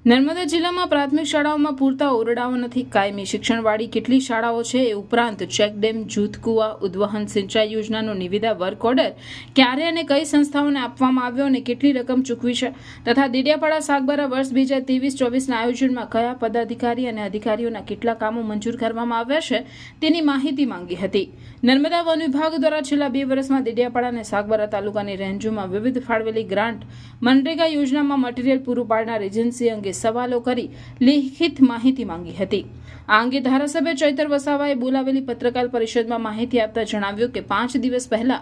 નર્મદા જિલ્લામાં પ્રાથમિક શાળાઓમાં પૂરતા ઓરડાઓ નથી. કાયમી શિક્ષણવાળી કેટલી શાળાઓ છે એ ઉપરાંત ચેકડેમ, જૂથ કુવા, ઉદ્વહન સિંચાઈ યોજનાનો નિવિદા વર્ક ઓર્ડર ક્યારે અને કઈ સંસ્થાઓને આપવામાં આવ્યો અને કેટલી રકમ ચૂકવી છે તથા દેડિયાપાડા સાગબારા વર્ષ 2023-24ના આયોજનમાં કયા પદાધિકારી અને અધિકારીઓના કેટલા કામો મંજૂર કરવામાં આવ્યા છે તેની માહિતી માંગી હતી. નર્મદા વન વિભાગ દ્વારા છેલ્લા 2 વર્ષમાં દેડિયાપાડા અને સાગબારા તાલુકાની રેન્જોમાં વિવિધ ફાળવેલી ગ્રાન્ટ મનરેગા યોજનામાં મટીરીયલ પૂરું પાડનાર એજન્સી અંગે સવાલો કરી લેખિત માહિતી માંગી હતી. આ અંગે ધારાસભ્ય ચૈતર વસાવાએ બોલાવેલી પત્રકાર પરિષદમાં માહિતી આપતા જણાવ્યું કે 5 દિવસ પહેલા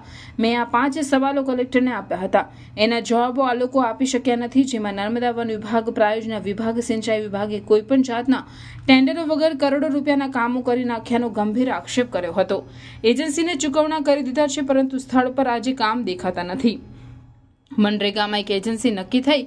મેં આ 5 સવાલો કલેક્ટરને આપ્યા હતા. એના જવાબો આ લોકો આપી શક્યા નથી, જેમાં નર્મદા વન વિભાગ, પ્રાયોજના વિભાગ, સિંચાઈ વિભાગે કોઈપણ જાતના ટેન્ડરો વગર કરોડો રૂપિયાના કામો કરી નાખ્યાનો ગંભીર આક્ષેપ કર્યો હતો. એજન્સીને ચૂકવણા કરી દીધા છે, પરંતુ સ્થળ પર આજે કામ દેખાતા નથી. મનરેગામાં એક એજન્સી નક્કી થઈ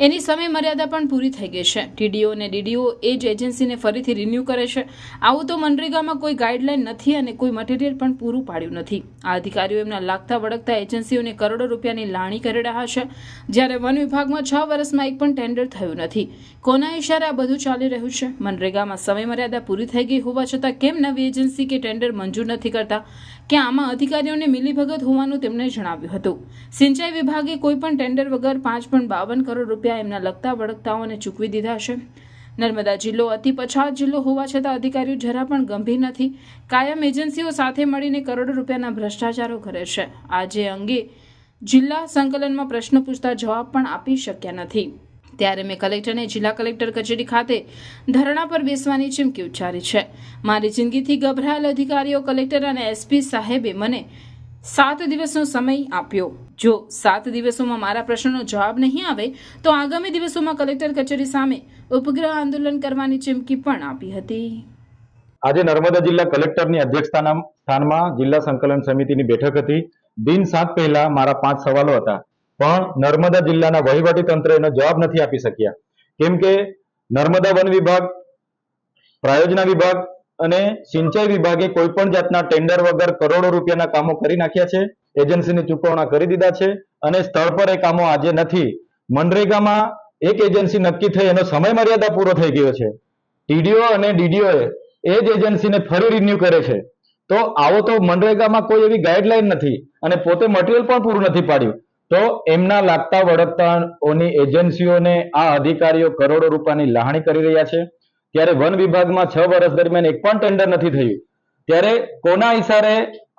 એની સમય મર્યાદા પણ પૂરી થઈ ગઈ છે. ટીડીઓ અને ડીડીઓ એ જ એજન્સીને ફરીથી રિન્યૂ કરે છે. આવું તો મનરેગામાં કોઈ ગાઈડલાઈન નથી અને કોઈ મટીરિયલ પણ પૂરું પાડ્યું નથી. આ અધિકારીઓ એમના લાગતા વળગતા એજન્સીઓને કરોડો રૂપિયાની લાણી કરી રહ્યા છે, જ્યારે વન વિભાગમાં 6 વર્ષમાં એક પણ ટેન્ડર થયું નથી. કોના ઇશારે આ બધું ચાલી રહ્યું છે? મનરેગામાં સમય મર્યાદા પૂરી થઈ ગઈ હોવા છતાં કેમ નવી એજન્સી કે ટેન્ડર મંજૂર નથી કરતા? કે આમાં અધિકારીઓને મિલીભગત હોવાનું તેમણે જણાવ્યું હતું. સિંચાઈ વિભાગે કોઈ પણ ટેન્ડર વગર 5.52 કરોડ રૂપિયા એમના લગતા વળગતાઓને ચૂકવી દીધા છે. નર્મદા જિલ્લો અતિ પછાત જિલ્લો હોવા છતાં અધિકારીઓ જરા પણ ગંભીર નથી. કાયમ એજન્સીઓ સાથે મળીને કરોડો રૂપિયાના ભ્રષ્ટાચારો કરે છે. આજે અંગે જિલ્લા સંકલનમાં પ્રશ્ન પૂછતા જવાબ પણ આપી શક્યા નથી. ત્યારે મેં કલેક્ટરને જિલ્લા કલેક્ટર કચેરી ખાતે ધરણા પર બેસવાની ચીમકી ઉચ્ચારી છે. મારી જિંદગીથી ગભરાયેલ અધિકારીઓ, કલેક્ટર અને એસપી સાહેબે મને 7 દિવસનો સમય આપ્યો. જો 7 દિવસોમાં મારા પ્રશ્નનો જવાબ નહીં આવે તો આગામી દિવસોમાં કલેક્ટર કચેરી સામે ઉપગ્રહ આંદોલન કરવાની ચીમકી પણ આપી હતી. આજે નર્મદા જિલ્લા કલેક્ટરની અધ્યક્ષતાના સ્થાનમાં જિલ્લા સંકલન સમિતિની બેઠક હતી. દિન 7 પહેલા મારા 5 સવાલો હતા, પણ નર્મદા જિલ્લાના વહીવટી તંત્ર એનો જવાબ નથી આપી શક્યા. કેમ કે નર્મદા વન વિભાગ, પ્રાયોજના વિભાગ અને સિંચાઈ વિભાગે કોઈ પણ જાતના ટેન્ડર વગર કરોડો રૂપિયાના કામો કરી નાખ્યા છે. એજન્સીની ચૂકવણા કરી દીધા છે અને સ્થળ પર એ કામો આજે નથી. મનરેગામાં એક એજન્સી નક્કી થઈ, એનો સમય મર્યાદા પૂરો થઈ ગયો છે. ટીડીઓ અને ડીડીઓ એ જ એજન્સીને ફરી રિન્યુ કરે છે. તો આવો તો મનરેગામાં કોઈ એવી ગાઈડલાઈન નથી અને પોતે મટીરિયલ પણ પૂરું નથી પાડ્યું. તો એમના લાગતા વળગતાઓની એજન્સીઓને આ અધિકારીઓ કરોડો રૂપિયાની લાહણી કરી રહ્યા છે. ત્યારે વન વિભાગમાં 6 વર્ષ દરમિયાન એક પણ ટેન્ડર નથી થયું. ત્યારે કોના ઈશારે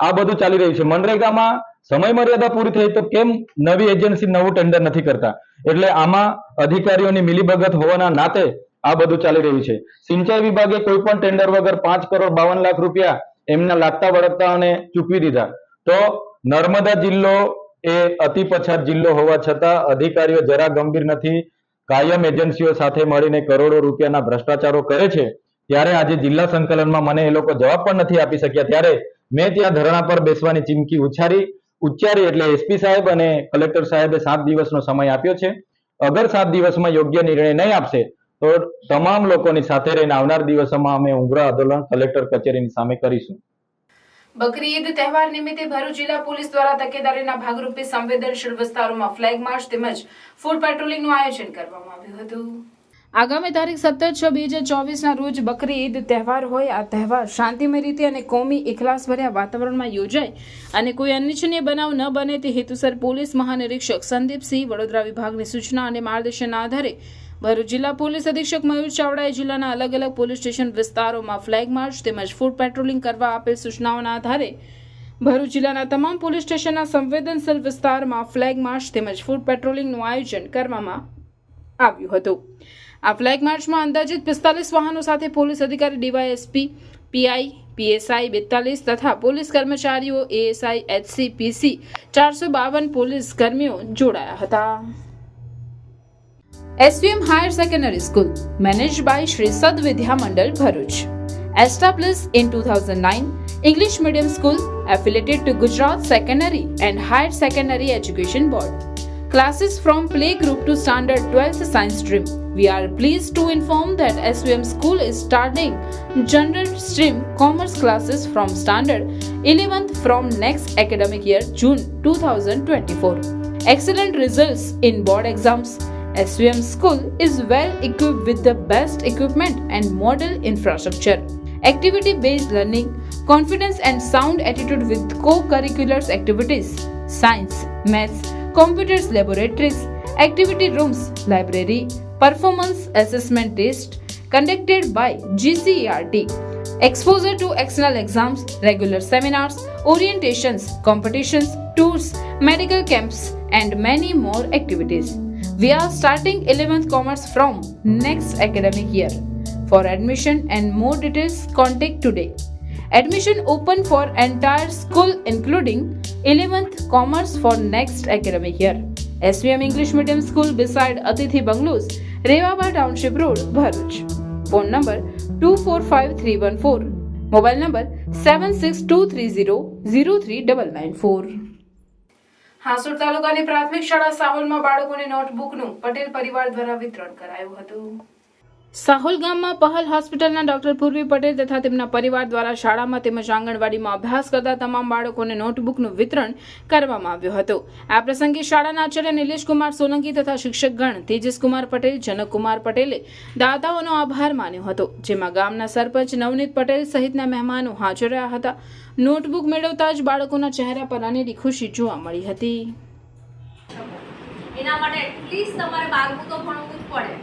આ બધું ચાલી રહ્યું છે? મનરેગામાં સમય મર્યાદા પૂરી થઈ તો કેમ નવી એજન્સી નવું ટેન્ડર નથી કરતા? એટલે આમાં અધિકારીઓની મિલીભગત હોવાના નાતે આ બધું ચાલી રહ્યું છે. સિંચાઈ વિભાગે કોઈ પણ ટેન્ડર વગર 5,52,00,000 રૂપિયા એમના લાગતા વળગતાઓને ચૂકવી દીધા. તો નર્મદા જિલ્લો એ અતિ પછાત જિલ્લો હોવા છતાં અધિકારીઓ જરા ગંભીર નથી. કાયમ એજન્સીઓ સાથે મળીને કરોડો રૂપિયાના ભ્રષ્ટાચારો કરે છે. ત્યારે આજે જિલ્લા સંકલનમાં મને એ લોકો જવાબ પણ નથી આપી શક્યા. ત્યારે મેં ત્યાં ધરણા પર બેસવાની ચીમકી ઉચ્ચારી એટલે એસપી સાહેબ અને કલેક્ટર સાહેબે 7 દિવસનો સમય આપ્યો છે. અગર 7 દિવસમાં યોગ્ય નિર્ણય નહીં આપશે તો તમામ લોકોની સાથે રહીને આવનાર દિવસોમાં અમે ઉગ્ર આંદોલન કલેક્ટર કચેરીની સામે કરીશું. બકરી ઈદ તહેવાર નિમિત્તે ભરૂચ જિલ્લા પોલીસ દ્વારા તકેદારીના ભાગરૂપે સંવેદનશીલ વિસ્તારોમાં ફ્લેગ માર્ચ તેમજ ફૂડ પેટ્રોલિંગનું આયોજન કરવામાં આવ્યું હતું. આગામી તારીખ 17/6/2024 રોજ બકરી ઈદ તહેવાર હોય. આ તહેવાર શાંતિમય રીતે અને કોમી ઇખલાસભર્યા વાતાવરણમાં યોજાય અને કોઈ અનિચ્છનીય બનાવ ન બને તે હેતુસર પોલીસ મહાનિરીક્ષક સંદીપસિંહ વડોદરા વિભાગની સૂચના અને માર્ગદર્શનના આધારે ભરૂચ જિલ્લા પોલીસ અધિક્ષક મયુર ચાવડાએ જિલ્લાના અલગ અલગ પોલીસ સ્ટેશન વિસ્તારોમાં ફ્લેગ માર્ચ તેમજ ફૂડ પેટ્રોલિંગ કરવા આપેલ સૂચનાઓના આધારે ભરૂચ જિલ્લાના તમામ પોલીસ સ્ટેશનના સંવેદનશીલ વિસ્તારમાં ફ્લેગ માર્ચ તેમજ ફૂડ પેટ્રોલિંગનું આયોજન કરવામાં આવ્યું હતું. આ ફ્લેગ માર્ચમાં અંદાજિત 45 વાહનો સાથે પોલીસ અધિકારી ડીવાયએસપી, પીઆઈ, પીએસઆઈ 42 તથા પોલીસ કર્મચારીઓ એએસઆઈ, એચસી, પીસી 452 પોલીસ કર્મીઓ જોડાયા હતા. SVM Higher Secondary School, managed by Shri Sad Vidya Mandal, Bharuch. Established in 2009, English medium school affiliated to Gujarat Secondary and Higher Secondary Education Board. Classes from playgroup to standard 12th science stream. We are pleased to inform that SVM school is starting general stream commerce classes from standard 11th from next academic year, June 2024. Excellent results in board exams. SVM school is well equipped with the best equipment and model infrastructure. Activity-based learning, confidence and sound attitude with co-curricular activities, science, maths, computers laboratories, activity rooms, library, performance assessment test conducted by GCERT, exposure to external exams, regular seminars, orientations, competitions, tours, medical camps and many more activities. We are starting 11th commerce from next academic year. For admission and more details, contact today. Admission open for entire school including 11th commerce for next academic year. SVM English Medium School beside Atithi Bungalows, Rewaba Township Road, Bharuch. Phone number 245314. Mobile number 7623003994. હાસોડ તાલુકાની પ્રાથમિક શાળા સાહોલમાં બાળકોને નોટબુકનું પટેલ પરિવાર દ્વારા વિતરણ કરાયું હતું. સાહોલ ગામમાં પહલ હોસ્પિટલના ડોક્ટર પૂર્વી પટેલ તથા તેમના પરિવાર દ્વારા શાળામાં તેમજ આંગણવાડીમાં અભ્યાસ કરતા તમામ બાળકોને નોટબુકનું વિતરણ કરવામાં આવ્યું હતું. આ પ્રસંગે શાળાના આચાર્ય નિલેશકુમાર સોલંકી તથા શિક્ષકગણ તેજસકુમાર પટેલ, જનકકુમાર પટેલે દાતાઓનો આભાર માન્યો હતો, જેમાં ગામના સરપંચ નવનીત પટેલ સહિતના મહેમાનો હાજર રહ્યા હતા. નોટબુક મેળવતા જ બાળકોના ચહેરા પર અનેરી ખુશી જોવા મળી હતી. એના માટે એટલીસ્ટ તમારે બારમું તો ભણવું જ પડે,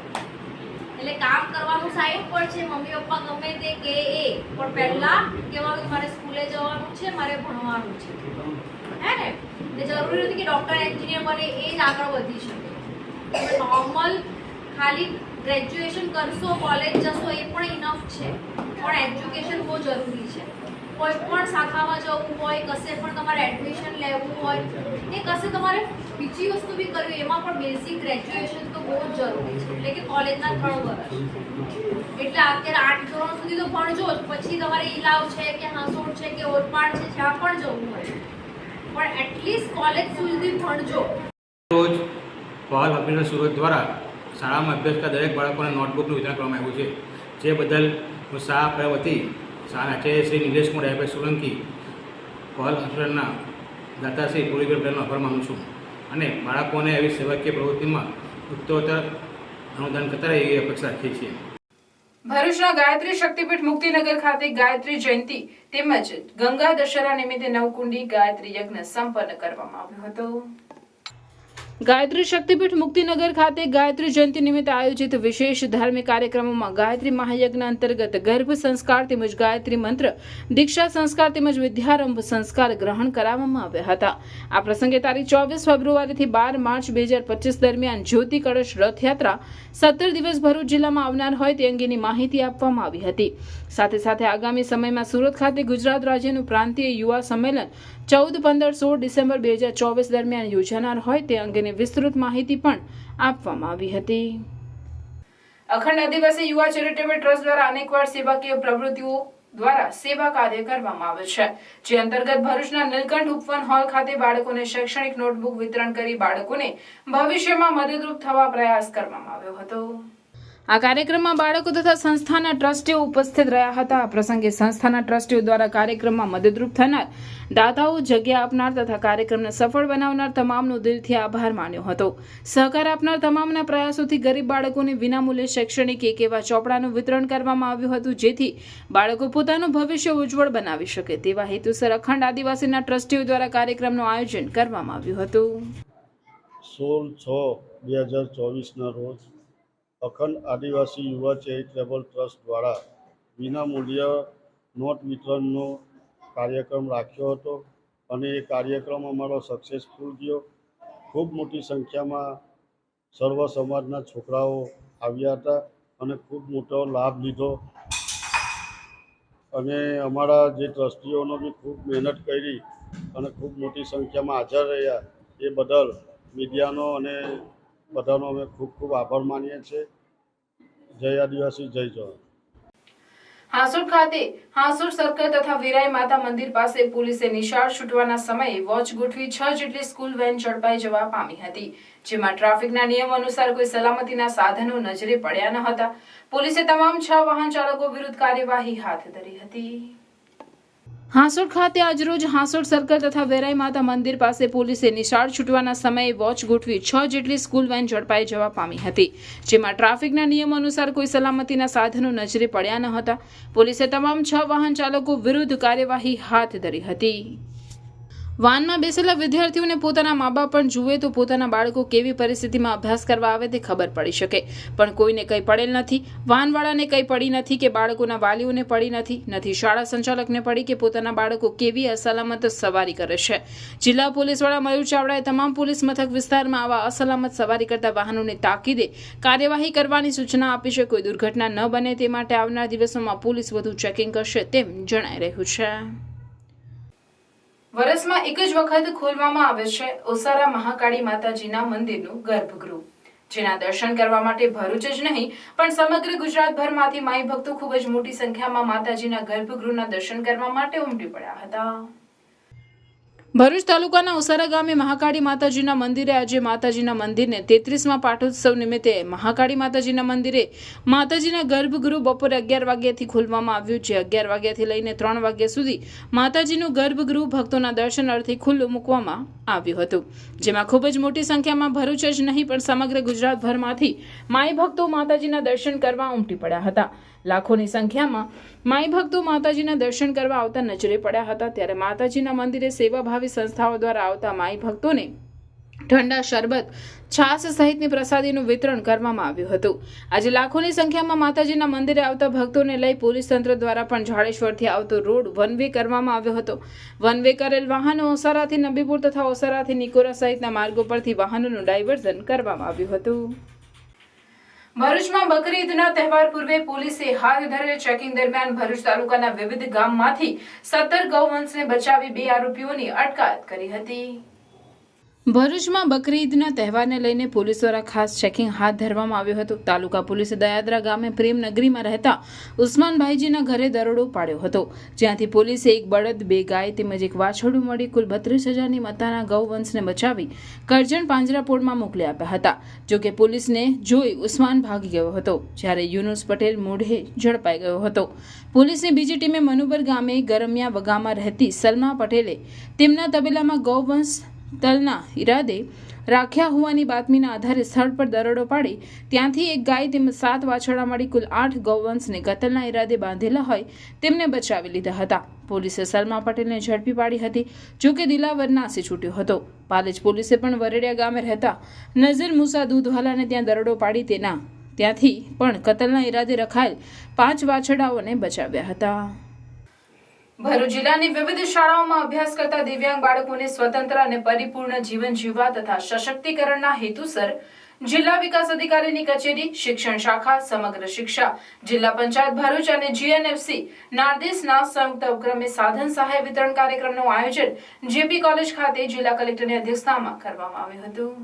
એટલે કામ કરવાનું સાહેબ પણ છે. મમ્મી પપ્પા ગમે તે કે એ પણ પહેલા કહેવાનું મારે સ્કૂલે જવાનું છે, મારે ભણવાનું છે, હે ને? એ જરૂરી નથી કે ડૉક્ટર એન્જિનિયર બને એ જ આગળ વધી શકે. નોર્મલ ખાલી ગ્રેજ્યુએશન કરશો, કોલેજ જશો એ પણ ઇનફ છે, પણ એજ્યુકેશન બહુ જરૂરી છે. કોઈ પણ શાખામાં જવું હોય, કશે પણ તમારે એડમિશન લેવું હોય, એ કશે તમારે બીજી વસ્તુ બી કરવી, એમાં પણ બેઝિક ગ્રેજ્યુએશન તો બહુ જ જરૂરી છે. એટલે કે કોલેજના 3 વર્ષ, એટલે અત્યારે 8 ધોરણ સુધી તો ભણજો જ. પછી તમારે ઈલાવ છે કે હાંસોડ છે કે ઓરપાડ છે, જ્યાં પણ જવું હોય, પણ એટલીસ્ટ કોલેજ સુધી ભણજો. રોજ પહલ હોસ્પિટલ સુરત દ્વારા શાળામાં અભ્યાસ કરતા દરેક બાળકોને નોટબુકનું વિતરણ કરવામાં આવ્યું છે. જે બદલ હું શાળા વતી શાળાના આચાર્ય શ્રી નિલેશકુમાર ડાયભાઈ સોલંકી, પહલ હોસ્પિટલના દાતા શ્રી પૂરી પટેલનો આભાર માનું છું અને બાળકોને આવી સેવાકીય પ્રવૃત્તિમાં ઉત્તરોત્તર અનુદાન કરતા રહે એવી અપેક્ષા રાખીએ છીએ. ભરૂચના ગાયત્રી શક્તિપીઠ મુક્તિનગર ખાતે ગાયત્રી જયંતિ તેમજ ગંગા દશેરા નિમિત્તે નવકુંડી ગાયત્રી યજ્ઞ સંપન્ન કરવામાં આવ્યો હતો. ગાયત્રી શક્તિપીઠ મુક્તિનગર ખાતે ગાયત્રી જયંતિ નિમિત્તે આયોજિત વિશેષ ધાર્મિક કાર્યક્રમોમાં ગાયત્રી મહાયજ્ઞ અંતર્ગત ગર્ભ સંસ્કાર તેમજ ગાયત્રી મંત્ર દીક્ષા સંસ્કાર તેમજ વિદ્યારંભ સંસ્કાર ગ્રહણ કરાવવામાં આવ્યા હતા. આ પ્રસંગે તારીખ 24 ફેબ્રુઆરીથી 12 માર્ચ 2025 દરમિયાન જ્યોતિ કળશ રથયાત્રા 17 દિવસ ભરૂચ જિલ્લામાં આવનાર હોય તે અંગેની માહિતી આપવામાં આવી હતી. સાથે સાથે આગામી સમયમાં સુરત ખાતે ગુજરાત રાજ્યનું પ્રાંતીય યુવા સંમેલન 14, 15, 16 ડિસેમ્બર 2024 દરમિયાન યોજાનાર હોય તે અંગેની વિસ્તૃત માહિતી પણ આપવામાં આવી હતી. અખંડ આદિવાસી યુવા ચેરિટેબલ ટ્રસ્ટ દ્વારા અનેકવાર સેવાકીય પ્રવૃત્તિઓ દ્વારા સેવા કાર્ય કરવામાં આવે છે, જે અંતર્ગત ભરૂચના નીલકંઠ ઉપવન હોલ ખાતે બાળકોને શૈક્ષણિક નોટબુક વિતરણ કરી બાળકોને ભવિષ્યમાં મદદરૂપ થવા પ્રયાસ કરવામાં આવ્યો હતો. આ કાર્યક્રમમાં બાળકો તથા સંસ્થાના ટ્રસ્ટીઓ ઉપસ્થિત રહ્યા હતા. આ પ્રસંગે સંસ્થાના ટ્રસ્ટીઓ દ્વારા કાર્યક્રમમાં મદદરૂપ થનાર દાતાઓ, જગ્યા આપનાર તથા કાર્યક્રમને સફળ બનાવનાર તમામનો દિલથી આભાર માન્યો હતો. સહકાર આપનાર તમામના પ્રયાસોથી ગરીબ બાળકોને વિનામૂલ્યે શૈક્ષણિક એક એવા ચોપડાનું વિતરણ કરવામાં આવ્યું હતું, જેથી બાળકો પોતાનું ભવિષ્ય ઉજ્જવળ બનાવી શકે. તેવા હેતુસર અખંડ આદિવાસીના ટ્રસ્ટીઓ દ્વારા કાર્યક્રમનું આયોજન કરવામાં આવ્યું હતું. 16/6/2024ના રોજ અખંડ આદિવાસી યુવા ચેરિટેબલ ટ્રસ્ટ દ્વારા વિનામૂલ્ય નોટ વિતરણનો કાર્યક્રમ રાખ્યો હતો અને એ કાર્યક્રમ અમારો સક્સેસફુલ ગયો. ખૂબ મોટી સંખ્યામાં સર્વ સમાજના છોકરાઓ આવ્યા હતા અને ખૂબ મોટો લાભ લીધો અને અમારા જે ટ્રસ્ટીઓનો બી ખૂબ મહેનત કરી અને ખૂબ મોટી સંખ્યામાં હાજર રહ્યા એ બદલ મીડિયાનો અને બધાનો અમે ખૂબ ખૂબ આભાર માનીએ છીએ. જય આદિવાસી, જય જવાન. હાંસોડ ખાતે હાંસોડ સર્કલ તથા વીરાઈ માતા મંદિર પાસે પોલીસે નિશાળ છૂટવાના સમયે વોચ ગોઠવી 6 જેટલી સ્કૂલ વેન ઝડપાઈ જવા પામી હતી, જેમાં ટ્રાફિકના નિયમ અનુસાર કોઈ સલામતીના સાધનો નજરે પડ્યા ન હતા. પોલીસે તમામ 6 વાહન ચાલકો વિરુદ્ધ કાર્યવાહી હાથ ધરી હતી. હાંસોડ ખાતે આજરોજ હાંસોડ સર્કલ તથા વેરાઈ માતા મંદિર પાસે પોલીસે નિશાળ છૂટવાના સમયે વોચ ગોઠવી 6 જેટલી સ્કૂલ વેન ઝડપાઈ જવા પામી હતી, જેમાં ટ્રાફિકના નિયમ અનુસાર કોઈ સલામતીના સાધનો નજરે પડ્યા ન હતા. પોલીસે તમામ 6 વાહન ચાલકો વિરુદ્ધ કાર્યવાહી હાથ ધરી હતી. વાનમાં બેસેલા વિદ્યાર્થીઓને પોતાના મા બાપ પણ જુએ તો પોતાના બાળકો કેવી પરિસ્થિતિમાં અભ્યાસ કરવા આવે તે ખબર પડી શકે, પણ કોઈને કંઈ પડેલ નથી. વાનવાળાને કંઈ પડી નથી કે બાળકોના વાલીઓને પડી નથી શાળા સંચાલકને પડી કે પોતાના બાળકો કેવી અસલામત સવારી કરે છે. જિલ્લા પોલીસ વડા મયુર ચાવડાએ તમામ પોલીસ મથક વિસ્તારમાં આવા અસલામત સવારી કરતા વાહનોને તાકીદે કાર્યવાહી કરવાની સૂચના આપી છે. કોઈ દુર્ઘટના ન બને તે માટે આવનાર દિવસોમાં પોલીસ વધુ ચેકિંગ કરશે તેમ જણાઈ રહ્યું છે. વર્ષમાં એક જ વખત ખોલવામાં આવે છે ઓસારા મહાકાળી માતાજીના મંદિરનું ગર્ભગૃહ, જેના દર્શન કરવા માટે ભરૂચ જ નહીં પણ સમગ્ર ગુજરાતભરમાંથી માઈ ભક્તો ખૂબ જ મોટી સંખ્યામાં માતાજીના ગર્ભગૃહના દર્શન કરવા માટે ઉમટી પડ્યા હતા. ભરૂચ તાલુકાના ઓસારા ગામે મહાકાળી માતાજીના મંદિરે આજે માતાજીના મંદિરને 33મા પાટોત્સવ નિમિત્તે મહાકાળી માતાજીના મંદિરે માતાજીના ગર્ભગૃહ બપોરે 11 વાગ્યાથી ખોલવામાં આવ્યું, જે 11 વાગ્યાથી લઈને 3 વાગ્યા સુધી માતાજીનું ગર્ભગૃહ ભક્તોના દર્શન અર્થે ખુલ્લું મૂકવામાં આવ્યું હતું, જેમાં ખૂબ જ મોટી સંખ્યામાં ભરૂચ જ નહીં પણ સમગ્ર ગુજરાતભરમાંથી માઈ ભક્તો માતાજીના દર્શન કરવા ઉમટી પડ્યા હતા. લાખોની સંખ્યામાં માઈ ભક્તો માતાજીના દર્શન કરવા આવતા નજરે પડ્યા હતા. ત્યારે માતાજીના મંદિરે સેવાભાવી સંસ્થાઓ દ્વારા આવતા માઈ ભક્તોને ઠંડા શરબત, છાસ સહિતની પ્રસાદીનું વિતરણ કરવામાં આવ્યું હતું. આજે લાખોની સંખ્યામાં માતાજીના મંદિરે આવતા ભક્તોને લઈ પોલીસ તંત્ર દ્વારા પણ જાડેશ્વરથી આવતો રોડ વન વે કરવામાં આવ્યો હતો. વન વે કરેલ વાહનો ઓસારાથી નબીપુર તથા ઓસારાથી નિકોરા સહિતના માર્ગો પરથી વાહનોનું ડાયવર્ઝન કરવામાં આવ્યું હતું. ભરૂચમાં બકરી ઈદના તહેવાર પૂર્વે પોલીસે હાથ ધરેલ ચેકિંગ દરમિયાન ભરૂચ તાલુકાના વિવિધ ગામમાંથી 17 ગૌવંશને બચાવી 2 આરોપીઓની અટકાયત કરી હતી. ભરૂચમાં બકરી ઈદના તહેવારને લઈને પોલીસ દ્વારા ખાસ ચેકિંગ હાથ ધરવામાં આવ્યું હતું. તાલુકા પોલીસે દયાદરા ગામે પ્રેમનગરીમાં રહેતા ઉસ્માનભાઈજીના ઘરે દરોડો પાડ્યો હતો, જ્યાંથી પોલીસે 1 બળદ, 2 ગાય તેમજ 1 વાછરડું મળી કુલ 32,000ની મત્તાના ગૌવંશને બચાવી કરજણ પાંજરાપોળમાં મોકલી આપ્યા હતા. જોકે પોલીસને જોઈ ઉસ્માન ભાગી ગયો હતો, જ્યારે યુનુસ પટેલ મોઢે ઝડપાઈ ગયો હતો. પોલીસની બીજી ટીમે મનુબર ગામે ગરમિયા વગામાં રહેતી સલમા પટેલે તેમના તબેલામાં ગૌવંશ તલના ઈરાદે રાખ્યા હોવાની બાતમીના આધારે સ્થળ પર દરોડો પાડી ત્યાંથી એક ગાય તેમજ 7 વાછરડા મળી કુલ 8 ગૌવંશને કતલના ઈરાદે બાંધેલા હોય તેમને બચાવી લીધા હતા. પોલીસે સલમા પટેલને ઝડપી પાડી હતી. જોકે દિલાવર નાસી છૂટ્યો હતો. પાલેજ પોલીસે પણ વરેડિયા ગામે રહેતા નઝીર મુસા દૂધવાલાને ત્યાં દરોડો પાડી ત્યાંથી પણ કતલના ઈરાદે રખાયેલ 5 વાછરડાઓને બચાવ્યા હતા. ભરૂચ જિલ્લાની વિવિધ શાળાઓમાં અભ્યાસ કરતા દિવ્યાંગ બાળકોને સ્વતંત્ર અને પરિપૂર્ણ જીવન જીવવા તથા સશક્તિકરણના હેતુસર જિલ્લા વિકાસ અધિકારીની કચેરી, શિક્ષણ શાખા, સમગ્ર શિક્ષા, જિલ્લા પંચાયત ભરૂચ અને જીએનએફસી નાર્દેસના સંયુક્ત ઉપક્રમે સાધન સહાય વિતરણ કાર્યક્રમનું આયોજન જેપી કોલેજ ખાતે જિલ્લા કલેક્ટરની અધ્યક્ષતામાં કરવામાં આવ્યું હતું.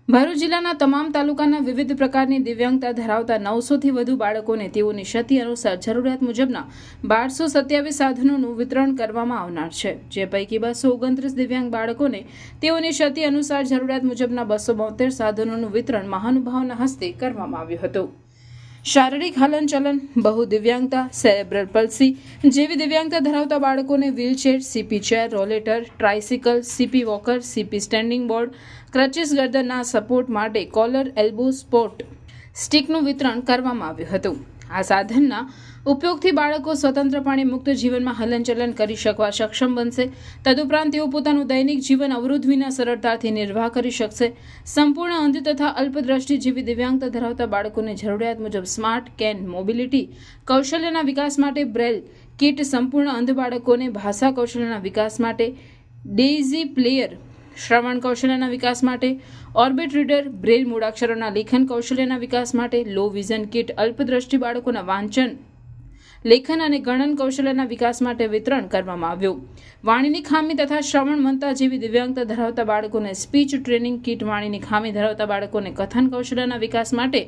ભરૂચ જિલ્લાના તમામ તાલુકાના વિવિધ પ્રકારની દિવ્યાંગતા ધરાવતા 900થી વધુ બાળકોને તેઓની ક્ષતિ અનુસાર જરૂરિયાત મુજબના 1227 સાધનોનું વિતરણ કરવામાં આવનાર છે. જે પૈકી 229 દિવ્યાંગ બાળકોને તેઓની ક્ષતિ અનુસાર જરૂરિયાત મુજબના 272 સાધનોનું વિતરણ મહાનુભાવોના હસ્તે કરવામાં આવ્યું હતું. શારીરિક હલનચલન, બહુ દિવ્યાંગતા, સેરેબ્રલ પલ્સી જેવી દિવ્યાંગતા ધરાવતા બાળકોને wheelchair, CP chair, rollator, tricycle, CP walker, CP standing board, crutches ગરદનના સપોર્ટ માટે કોલર, એલ્બો સપોર્ટ સ્ટિકનું વિતરણ કરવામાં આવ્યું હતું. આ સાધનના ઉપયોગથી બાળકો સ્વતંત્રપણે મુક્ત જીવનમાં હલનચલન કરી શકવા સક્ષમ બનશે. તદુપરાંત તેઓ પોતાનું દૈનિક જીવન અવરોધ વિના સરળતાથી નિર્વાહ કરી શકશે. સંપૂર્ણ અંધ તથા અલ્પદ્રષ્ટિ જેવી દિવ્યાંગતા ધરાવતા બાળકોને જરૂરિયાત મુજબ સ્માર્ટ કેન મોબિલિટી કૌશલ્યના વિકાસ માટે બ્રેલ કિટ, સંપૂર્ણ અંધ બાળકોને ભાષા કૌશલ્યના વિકાસ માટે ડેઇઝી પ્લેયર, શ્રવણ કૌશલ્યના વિકાસ માટે ઓર્બિટ રીડર, બ્રેલ મૂળાક્ષરોના લેખન કૌશલ્યના વિકાસ માટે લો વિઝન કિટ, અલ્પદ્રષ્ટિ બાળકોના વાંચન, લેખન અને ગણન કૌશલ્યના વિકાસ માટે વિતરણ કરવામાં આવ્યું. વાણીની ખામી તથા શ્રવણ મંતા જેવી દિવ્યાંગતા ધરાવતા બાળકોને સ્પીચ ટ્રેનિંગ કિટ, વાણીની ખામી ધરાવતા બાળકોને કથન કૌશલ્યના વિકાસ માટે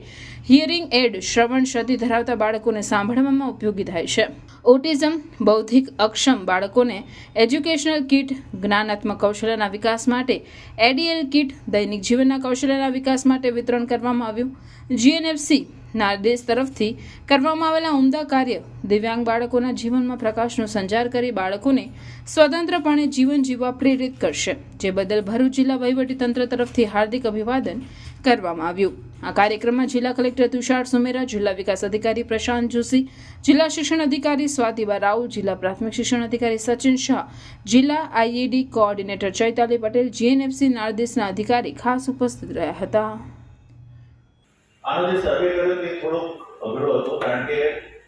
હિયરિંગ એડ, શ્રવણ ક્ષતિ ધરાવતા બાળકોને સાંભળવામાં ઉપયોગી થાય છે. ઓટિઝમ, બૌદ્ધિક અક્ષમ બાળકોને એજ્યુકેશનલ કિટ, જ્ઞાનાત્મક કૌશલ્યના વિકાસ માટે એડીએલ કિટ, દૈનિક જીવનના કૌશલ્યના વિકાસ માટે વિતરણ કરવામાં આવ્યું. જીએનએફસી નાર્દેસ તરફથી કરવામાં આવેલા ઉમદા કાર્ય દિવ્યાંગ બાળકોના જીવનમાં પ્રકાશનો સંચાર કરી બાળકોને સ્વતંત્રપણે જીવન જીવવા પ્રેરિત કરશે. જે બદલ ભરૂચ જિલ્લા વહીવટીતંત્ર તરફથી હાર્દિક અભિવાદન કરવામાં આવ્યું. આ કાર્યક્રમમાં જિલ્લા કલેક્ટર તુષાર સુમેરા, જિલ્લા વિકાસ અધિકારી પ્રશાંત જોશી, જિલ્લા શિક્ષણ અધિકારી સ્વાતિબા રાવ, જિલ્લા પ્રાથમિક શિક્ષણ અધિકારી સચિન શાહ, જિલ્લા IED coordinator Chaitali Patel, GNFC નાર્દેસના અધિકારી ખાસ ઉપસ્થિત રહ્યા હતા. આનો જે સર્વે કર્યો તે થોડો અઘરો હતો, કારણ કે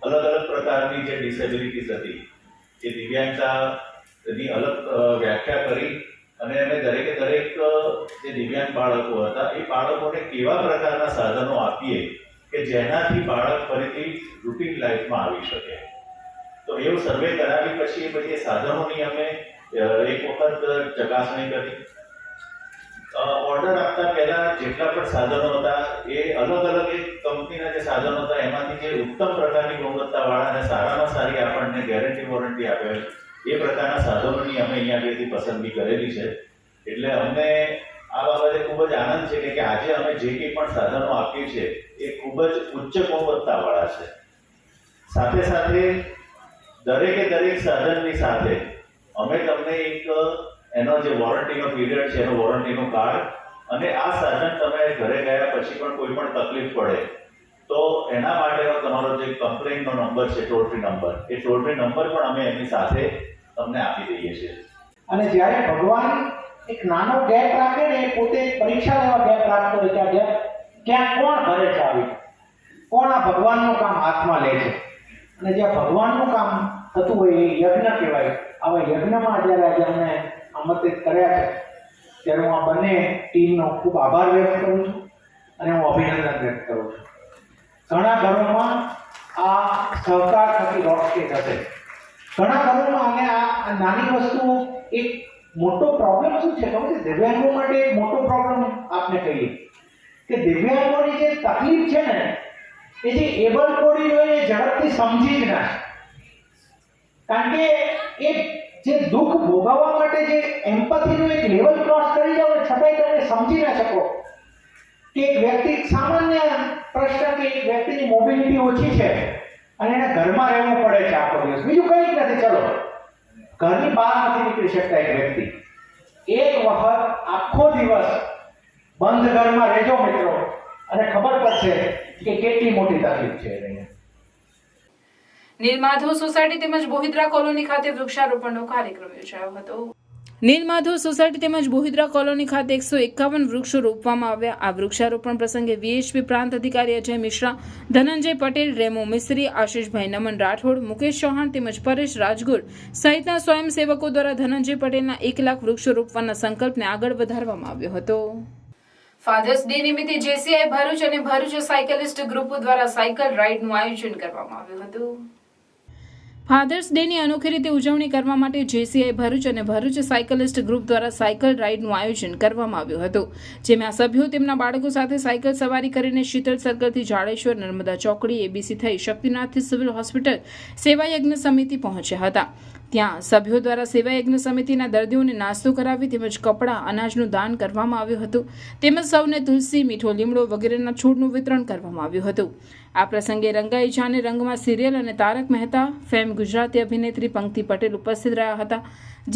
અલગ અલગ પ્રકારની જે ડિસેબિલિટીઝ હતી એ દિવ્યાંગતાની અલગ વ્યાખ્યા કરી અને અમે દરેકે દરેક જે દિવ્યાંગ બાળકો હતા એ બાળકોને કેવા પ્રકારના સાધનો આપીએ કે જેનાથી બાળક ફરીથી રૂટીન લાઈફમાં આવી શકે. તો એવું સર્વે કરાવી પછી સાધનોની અમે એક વખત ચકાસણી કરી. ઓર્ડર આપતા પહેલા જેટલા પણ સાધનો હતા એ અલગ અલગ એક કંપનીના જે સાધનો હતા એમાંથી જે ઉત્તમ પ્રકારની ગુણવત્તાવાળા અને સારામાં સારી આપણને ગેરંટી વોરંટી આપે એ પ્રકારના સાધનોની અમે અહીંયા આગળથી પસંદગી કરેલી છે. એટલે અમને આ બાબતે ખૂબ જ આનંદ છે કે આજે અમે જે કંઈ પણ સાધનો આપીએ છીએ એ ખૂબ જ ઉચ્ચ ગુણવત્તાવાળા છે. સાથે સાથે દરેકે દરેક સાધનની સાથે અમે તમને એક એનો જે વોરંટીનો પીરિયડ છે એનો વોરંટીનું કાર્ડ અને આ સાધન તમે ઘરે ગયા પછી પણ કોઈ પણ તકલીફ પડે તો એના માટેનો તમારો જે કમ્પ્લેનનો નંબર છે, ટોલ ફ્રી નંબર, એ ટોલ ફ્રી નંબર પણ અમે એની સાથે તમને આપી દઈએ છીએ. અને જ્યારે ભગવાન એક નાનો ગેપ રાખે ને, પોતે પરીક્ષા લેવા ગેપ રાખતો હોય ત્યાં ગેપ ક્યાં કોણ કરે છે, આવી કોણ આ ભગવાનનું કામ હાથમાં લે છે. અને જ્યાં ભગવાનનું કામ થતું હોય એ યજ્ઞ કહેવાય. આવા યજ્ઞમાં જ્યારે આજે અમને આમંત્રિત કર્યા છે ત્યારે હું આ બંને ટીમનો ખૂબ આભાર વ્યક્ત કરું છું અને હું અભિનંદન વ્યક્ત કરું છું. ઘણા ઘરોમાં આ સહકાર થકી રોશની થશે. ઘણા ઘરોમાં અને આ નાની વસ્તુ એક મોટો પ્રોબ્લેમ શું છે ખબર છે? દિવ્યાંગો માટે એક મોટો પ્રોબ્લેમ આપને કહીએ કે દિવ્યાંગોની જે તકલીફ છે ને એ જે એબલ બોડી હોય એ ઝડપથી સમજી જ ના. કારણ કે એ જે દુઃખ ભોગવવા માટે જે એમ્પથીનું એક લેવલ ક્રોસ કરી જાવ છતાંય તમે સમજી ના શકો કે એક વ્યક્તિ સામાન્ય પ્રશ્ન કે એક વ્યક્તિની મોબિલિટી ઓછી છે અને એને ઘરમાં રહેવું પડે છે આખો દિવસ, બીજું કંઈ જ નથી, ચલો ઘરની બહાર નથી નીકળી શકતા એક વ્યક્તિ, એક વખત આખો દિવસ બંધ ઘરમાં રહેજો મિત્રો, અને ખબર પડશે કે કેટલી મોટી તકલીફ છે. નીલમાધવ સોસાયટી તેમજ બોહિદ્રા કોલોની ખાતે વૃક્ષારોપણનો કાર્યક્રમ યોજાયો હતો. નીલમાધવ સોસાયટી તેમજ બોહિદ્રા કોલોની ખાતે 151 વૃક્ષો રોપવામાં આવ્યા. આ વૃક્ષારોપણ પ્રસંગે વીએચપી પ્રાંત અધિકારી અજય મિશ્રા, ધનંજય પટેલ, રેમો મિસ્ત્રી, આશીષભાઈ નમન રાઠોડ, મુકેશ ચૌહાણ તેમજ પરેશ રાજગુર સહિતના સ્વયંસેવકો દ્વારા ધનંજય પટેલના 1 લાખ વૃક્ષો રોપવાના સંકલ્પને આગળ વધારવામાં આવ્યો હતો. ફાધર્સ ડે નિમિત્તે જેસીઆઈ ભરૂચ અને ભરૂચ સાયકલિસ્ટ ગ્રુપ દ્વારા સાયકલ રાઇડનું આયોજન કરવામાં આવ્યું હતું. ફાધર્સ ડેની અનોખી રીતે ઉજવણી કરવા માટે જેસીઆઈ ભરૂચ અને ભરૂચ સાયકલિસ્ટ ગ્રુપ દ્વારા સાયકલ રાઇડનું આયોજન કરવામાં આવ્યું હતું, જેમાં સભ્યો તેમના બાળકો સાથે સાયકલ સવારી કરીને શીતળ સર્કલથી જાડેશ્વર, નર્મદા ચોકડી, એબીસી થઈ શક્તિનાથથી સિવિલ હોસ્પિટલ સેવાયજ્ઞ સમિતિ પહોંચ્યા હતા. ત્યાં સભ્યો દ્વારા સેવાયજ્ઞ સમિતિના દર્દીઓને નાસ્તો કરાવી તેમજ કપડાં, અનાજનું દાન કરવામાં આવ્યું હતું. તેમજ સૌને તુલસી, મીઠો લીમડો વગેરેના છોડનું વિતરણ કરવામાં આવ્યું હતું. આ પ્રસંગે રંગાઈ જાને રંગમાં સિરિયલ અને તારક મહેતા ફેમ ગુજરાતી અભિનેત્રી પંક્તિ પટેલ ઉપસ્થિત રહ્યા હતા.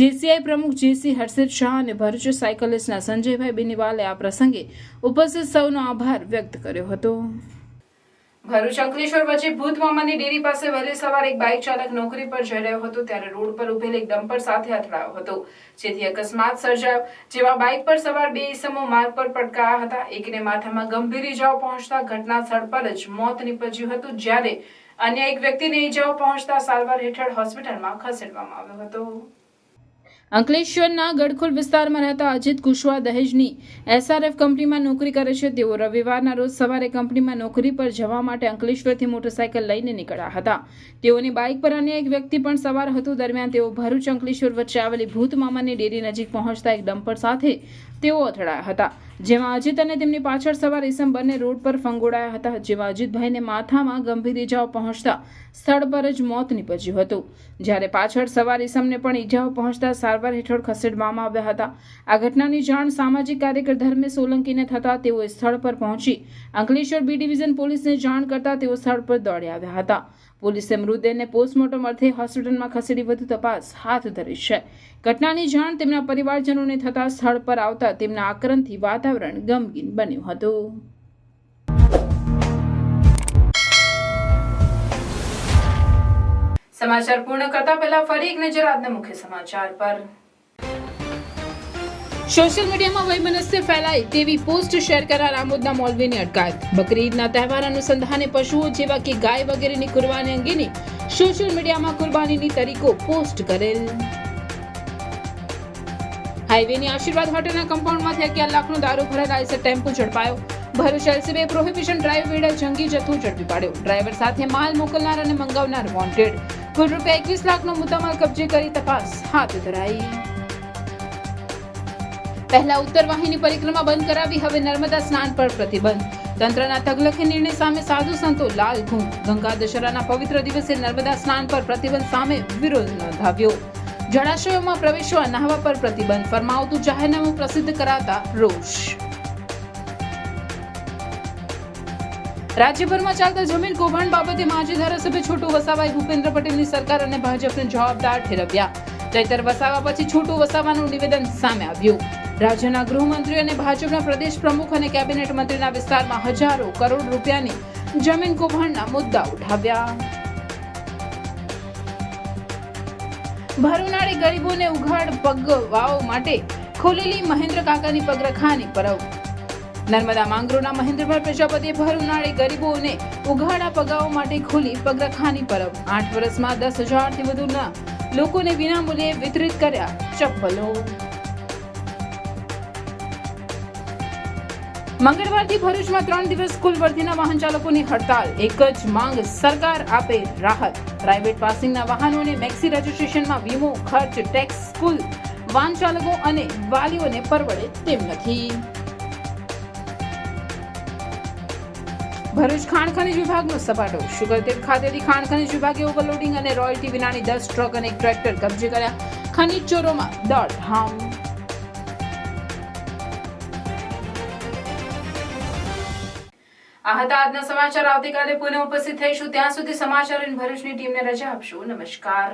જેસીઆઈ પ્રમુખ જેસી હર્ષિત શાહ અને ભરૂચ સાયકલિસ્ટના સંજયભાઈ બેનીવાલે આ પ્રસંગે ઉપસ્થિત સૌનો આભાર વ્યક્ત કર્યો હતો. ભરૂચ અંકલેશ્વર વચ્ચે ભૂતમામાની ડેરી પાસે વહેલી સવારે એક બાઇક ચાલક નોકરી પર જઈ રહ્યો હતો ત્યારે રોડ પર ઉભેલ એક ડમ્પર સાથે અથડાયો હતો, જેથી અકસ્માત સર્જાયો, જેમાં બાઇક પર સવાર 2 ઈસમો માર્ગ પર પટકાયા હતા. એકને માથામાં ગંભીર ઈજાઓ પહોંચતા ઘટના સ્થળ પર જ મોત નીપજ્યું હતું, જ્યારે અન્ય એક વ્યક્તિને ઈજાઓ પહોંચતા સારવાર હેઠળ હોસ્પિટલમાં ખસેડવામાં આવ્યો હતો. અંકલેશ્વરના ગડખોલ વિસ્તારમાં રહેતા અજીત કુશવાહ દહેજની એસઆરએફ કંપનીમાં નોકરી કરે છે. તેઓ રવિવારના રોજ સવારે કંપનીમાં નોકરી પર જવા માટે અંકલેશ્વરથી મોટરસાયકલ લઈને નીકળ્યા હતા. તેઓની બાઇક પર અન્ય એક વ્યક્તિ પણ સવાર હતું. દરમિયાન તેઓ ભરૂચ અંકલેશ્વર વચ્ચે આવેલી ભૂતમામાની ડેરી નજીક પહોંચતા એક ડમ્પર સાથે તેઓ અથડાયા હતા, જેમાં અજીત અને તેમની પાછળ સવાર ઈસમ બંને રોડ પર ફંગોળાયા હતા, જેમાં અજીતભાઈને માથામાં ગંભીર ઈજાઓ પહોંચતા સ્થળ પર જ મોત નીપજ્યું હતું, જ્યારે પાછળ સવાર ઈસમને પણ ઈજાઓ પહોંચતા સારવાર હેઠળ ખસેડવામાં આવ્યા હતા. આ ઘટનાની જાણ સામાજિક કાર્યકર ધર્મેશ સોલંકીને થતા તેઓ સ્થળ પર પહોંચી અંકલેશ્વર બી ડિવિઝન પોલીસને જાણ કરતા તેઓ સ્થળ પર દોડી આવ્યા હતા. પોલીસે મૃતદેહને પોસ્ટમોર્ટમ અર્થે હોસ્પિટલમાં ખસેડી વધુ તપાસ હાથ ધરી છે. ઘટનાની જાણ તેમના પરિવારજનોને થતા સ્થળ પર આવતા તેમના આક્રંદથી વાતાવરણ ગમગીન બન્યું હતું. સમાચાર પૂર્ણ કરતા પહેલા ફરી એક નજર આજના મુખ્ય સમાચાર પર. સોશિયલ મીડિયામાં વૈમનસ્ય ફેલાય તેવી પોસ્ટ શેર કરનાર આમોદના મૌલવીની અટકાયત. બકરી ઈદના તહેવાર અનુસંધાને પશુઓ જેવા કે ગાય વગેરેની કુરબાની અંગેની સોશિયલ મીડિયામાં કુરબાનીની તારીખો પોસ્ટ કરેલ. હાઈવેની આશીર્વાદ હોટલના કમ્પાઉન્ડમાંથી 11 લાખનો દારૂ ભરેલા આઈસર ટેમ્પો ઝડપાયો. ભરૂચ એલસીબીએ પ્રોહિબિશન ડ્રાઈવ વેડે જંગી જથ્થો ઝડપી પાડ્યો. ડ્રાઈવર સાથે માલ મોકલનાર અને મંગાવનાર વોન્ટેડ. કુલ રૂપિયા 21 લાખનો મુદ્દામાલ કબજે કરી તપાસ હાથ ધરાઈ. પહેલા ઉત્તર વાહિની પરિક્રમા બંધ કરાવી, હવે નર્મદા સ્નાન પર પ્રતિબંધ. તંત્રના તગલખી નિર્ણય સામે સાધુ સંતો લાલ ઘૂમ. ગંગા દશેરાના પવિત્ર દિવસે નર્મદા સ્નાન પર પ્રતિબંધ સામે વિરોધ નોંધાવ્યો. જળાશયોમાં પ્રવેશવા, નહાવા પર પ્રતિબંધ ફરમાવતું જાહેરનામું પ્રસિદ્ધ કરાતા રોષ. રાજ્યભરમાં ચાલતા જમીન કૌભાંડ બાબતે માજી ધારાસભ્ય છોટુ વસાવાએ ભૂપેન્દ્ર પટેલની સરકાર અને ભાજપને જવાબદાર ઠેરવ્યા. ચૈતર વસાવા પછી છોટુ વસાવાનું નિવેદન સામે આવ્યું. રાજ્યના ગૃહમંત્રી અને ભાજપના પ્રદેશ પ્રમુખ અને કેબિનેટ મંત્રીના વિસ્તારમાં હજારો કરોડ રૂપિયાની જમીન કૌભાંડના મુદ્દા ઉઠાવ્યા. ભરૂનાળે ગરીબોને ઉઘાડ પગવાઓ માટે ખોલેલી મહેન્દ્ર કાકાની પગરખાની પરબ. નર્મદા માંગરોળના મહેન્દ્રભાઈ પ્રજાપતિએ ભરૂનાળે ગરીબોને ઉઘાડા પગાઓ માટે ખોલી પગરખાની પરબ. 8 વર્ષમાં 10,000થી વધુના લોકોને વિનામૂલ્યે વિતરિત કર્યા ચપ્પલો. મંગળવારથી ભરૂચમાં 3 દિવસ સ્કૂલ વર્ધીના વાહન ચાલકોની હડતાલ. એક જ માંગ, સરકાર આપે રાહત. પ્રાઇવેટ પાસિંગના વાહનોને મેક્સી રજીસ્ટ્રેશનમાં વીમો ખર્ચ ટેક્સ સ્કૂલ વાહન ચાલકો અને વાલીઓને પરવડે તેમ નથી. ભરૂચ ખાણ ખનીજ વિભાગનો સપાટો. શુગરતેલ ખાતેથી ખાણ ખનીજ વિભાગે ઓવરલોડિંગ અને રોયલ્ટી વિનાની 10 ટ્રક અને એક ટ્રેક્ટર કબજે કર્યા. ખનીજ ચોરોમાં દોડધામ. આ હતા આજના સમાચાર. આવતીકાલે પુનઃ ઉપસ્થિત થઈશું. ત્યાં સુધી સમાચાર ભરૂચની ટીમને રજા આપશો. નમસ્કાર.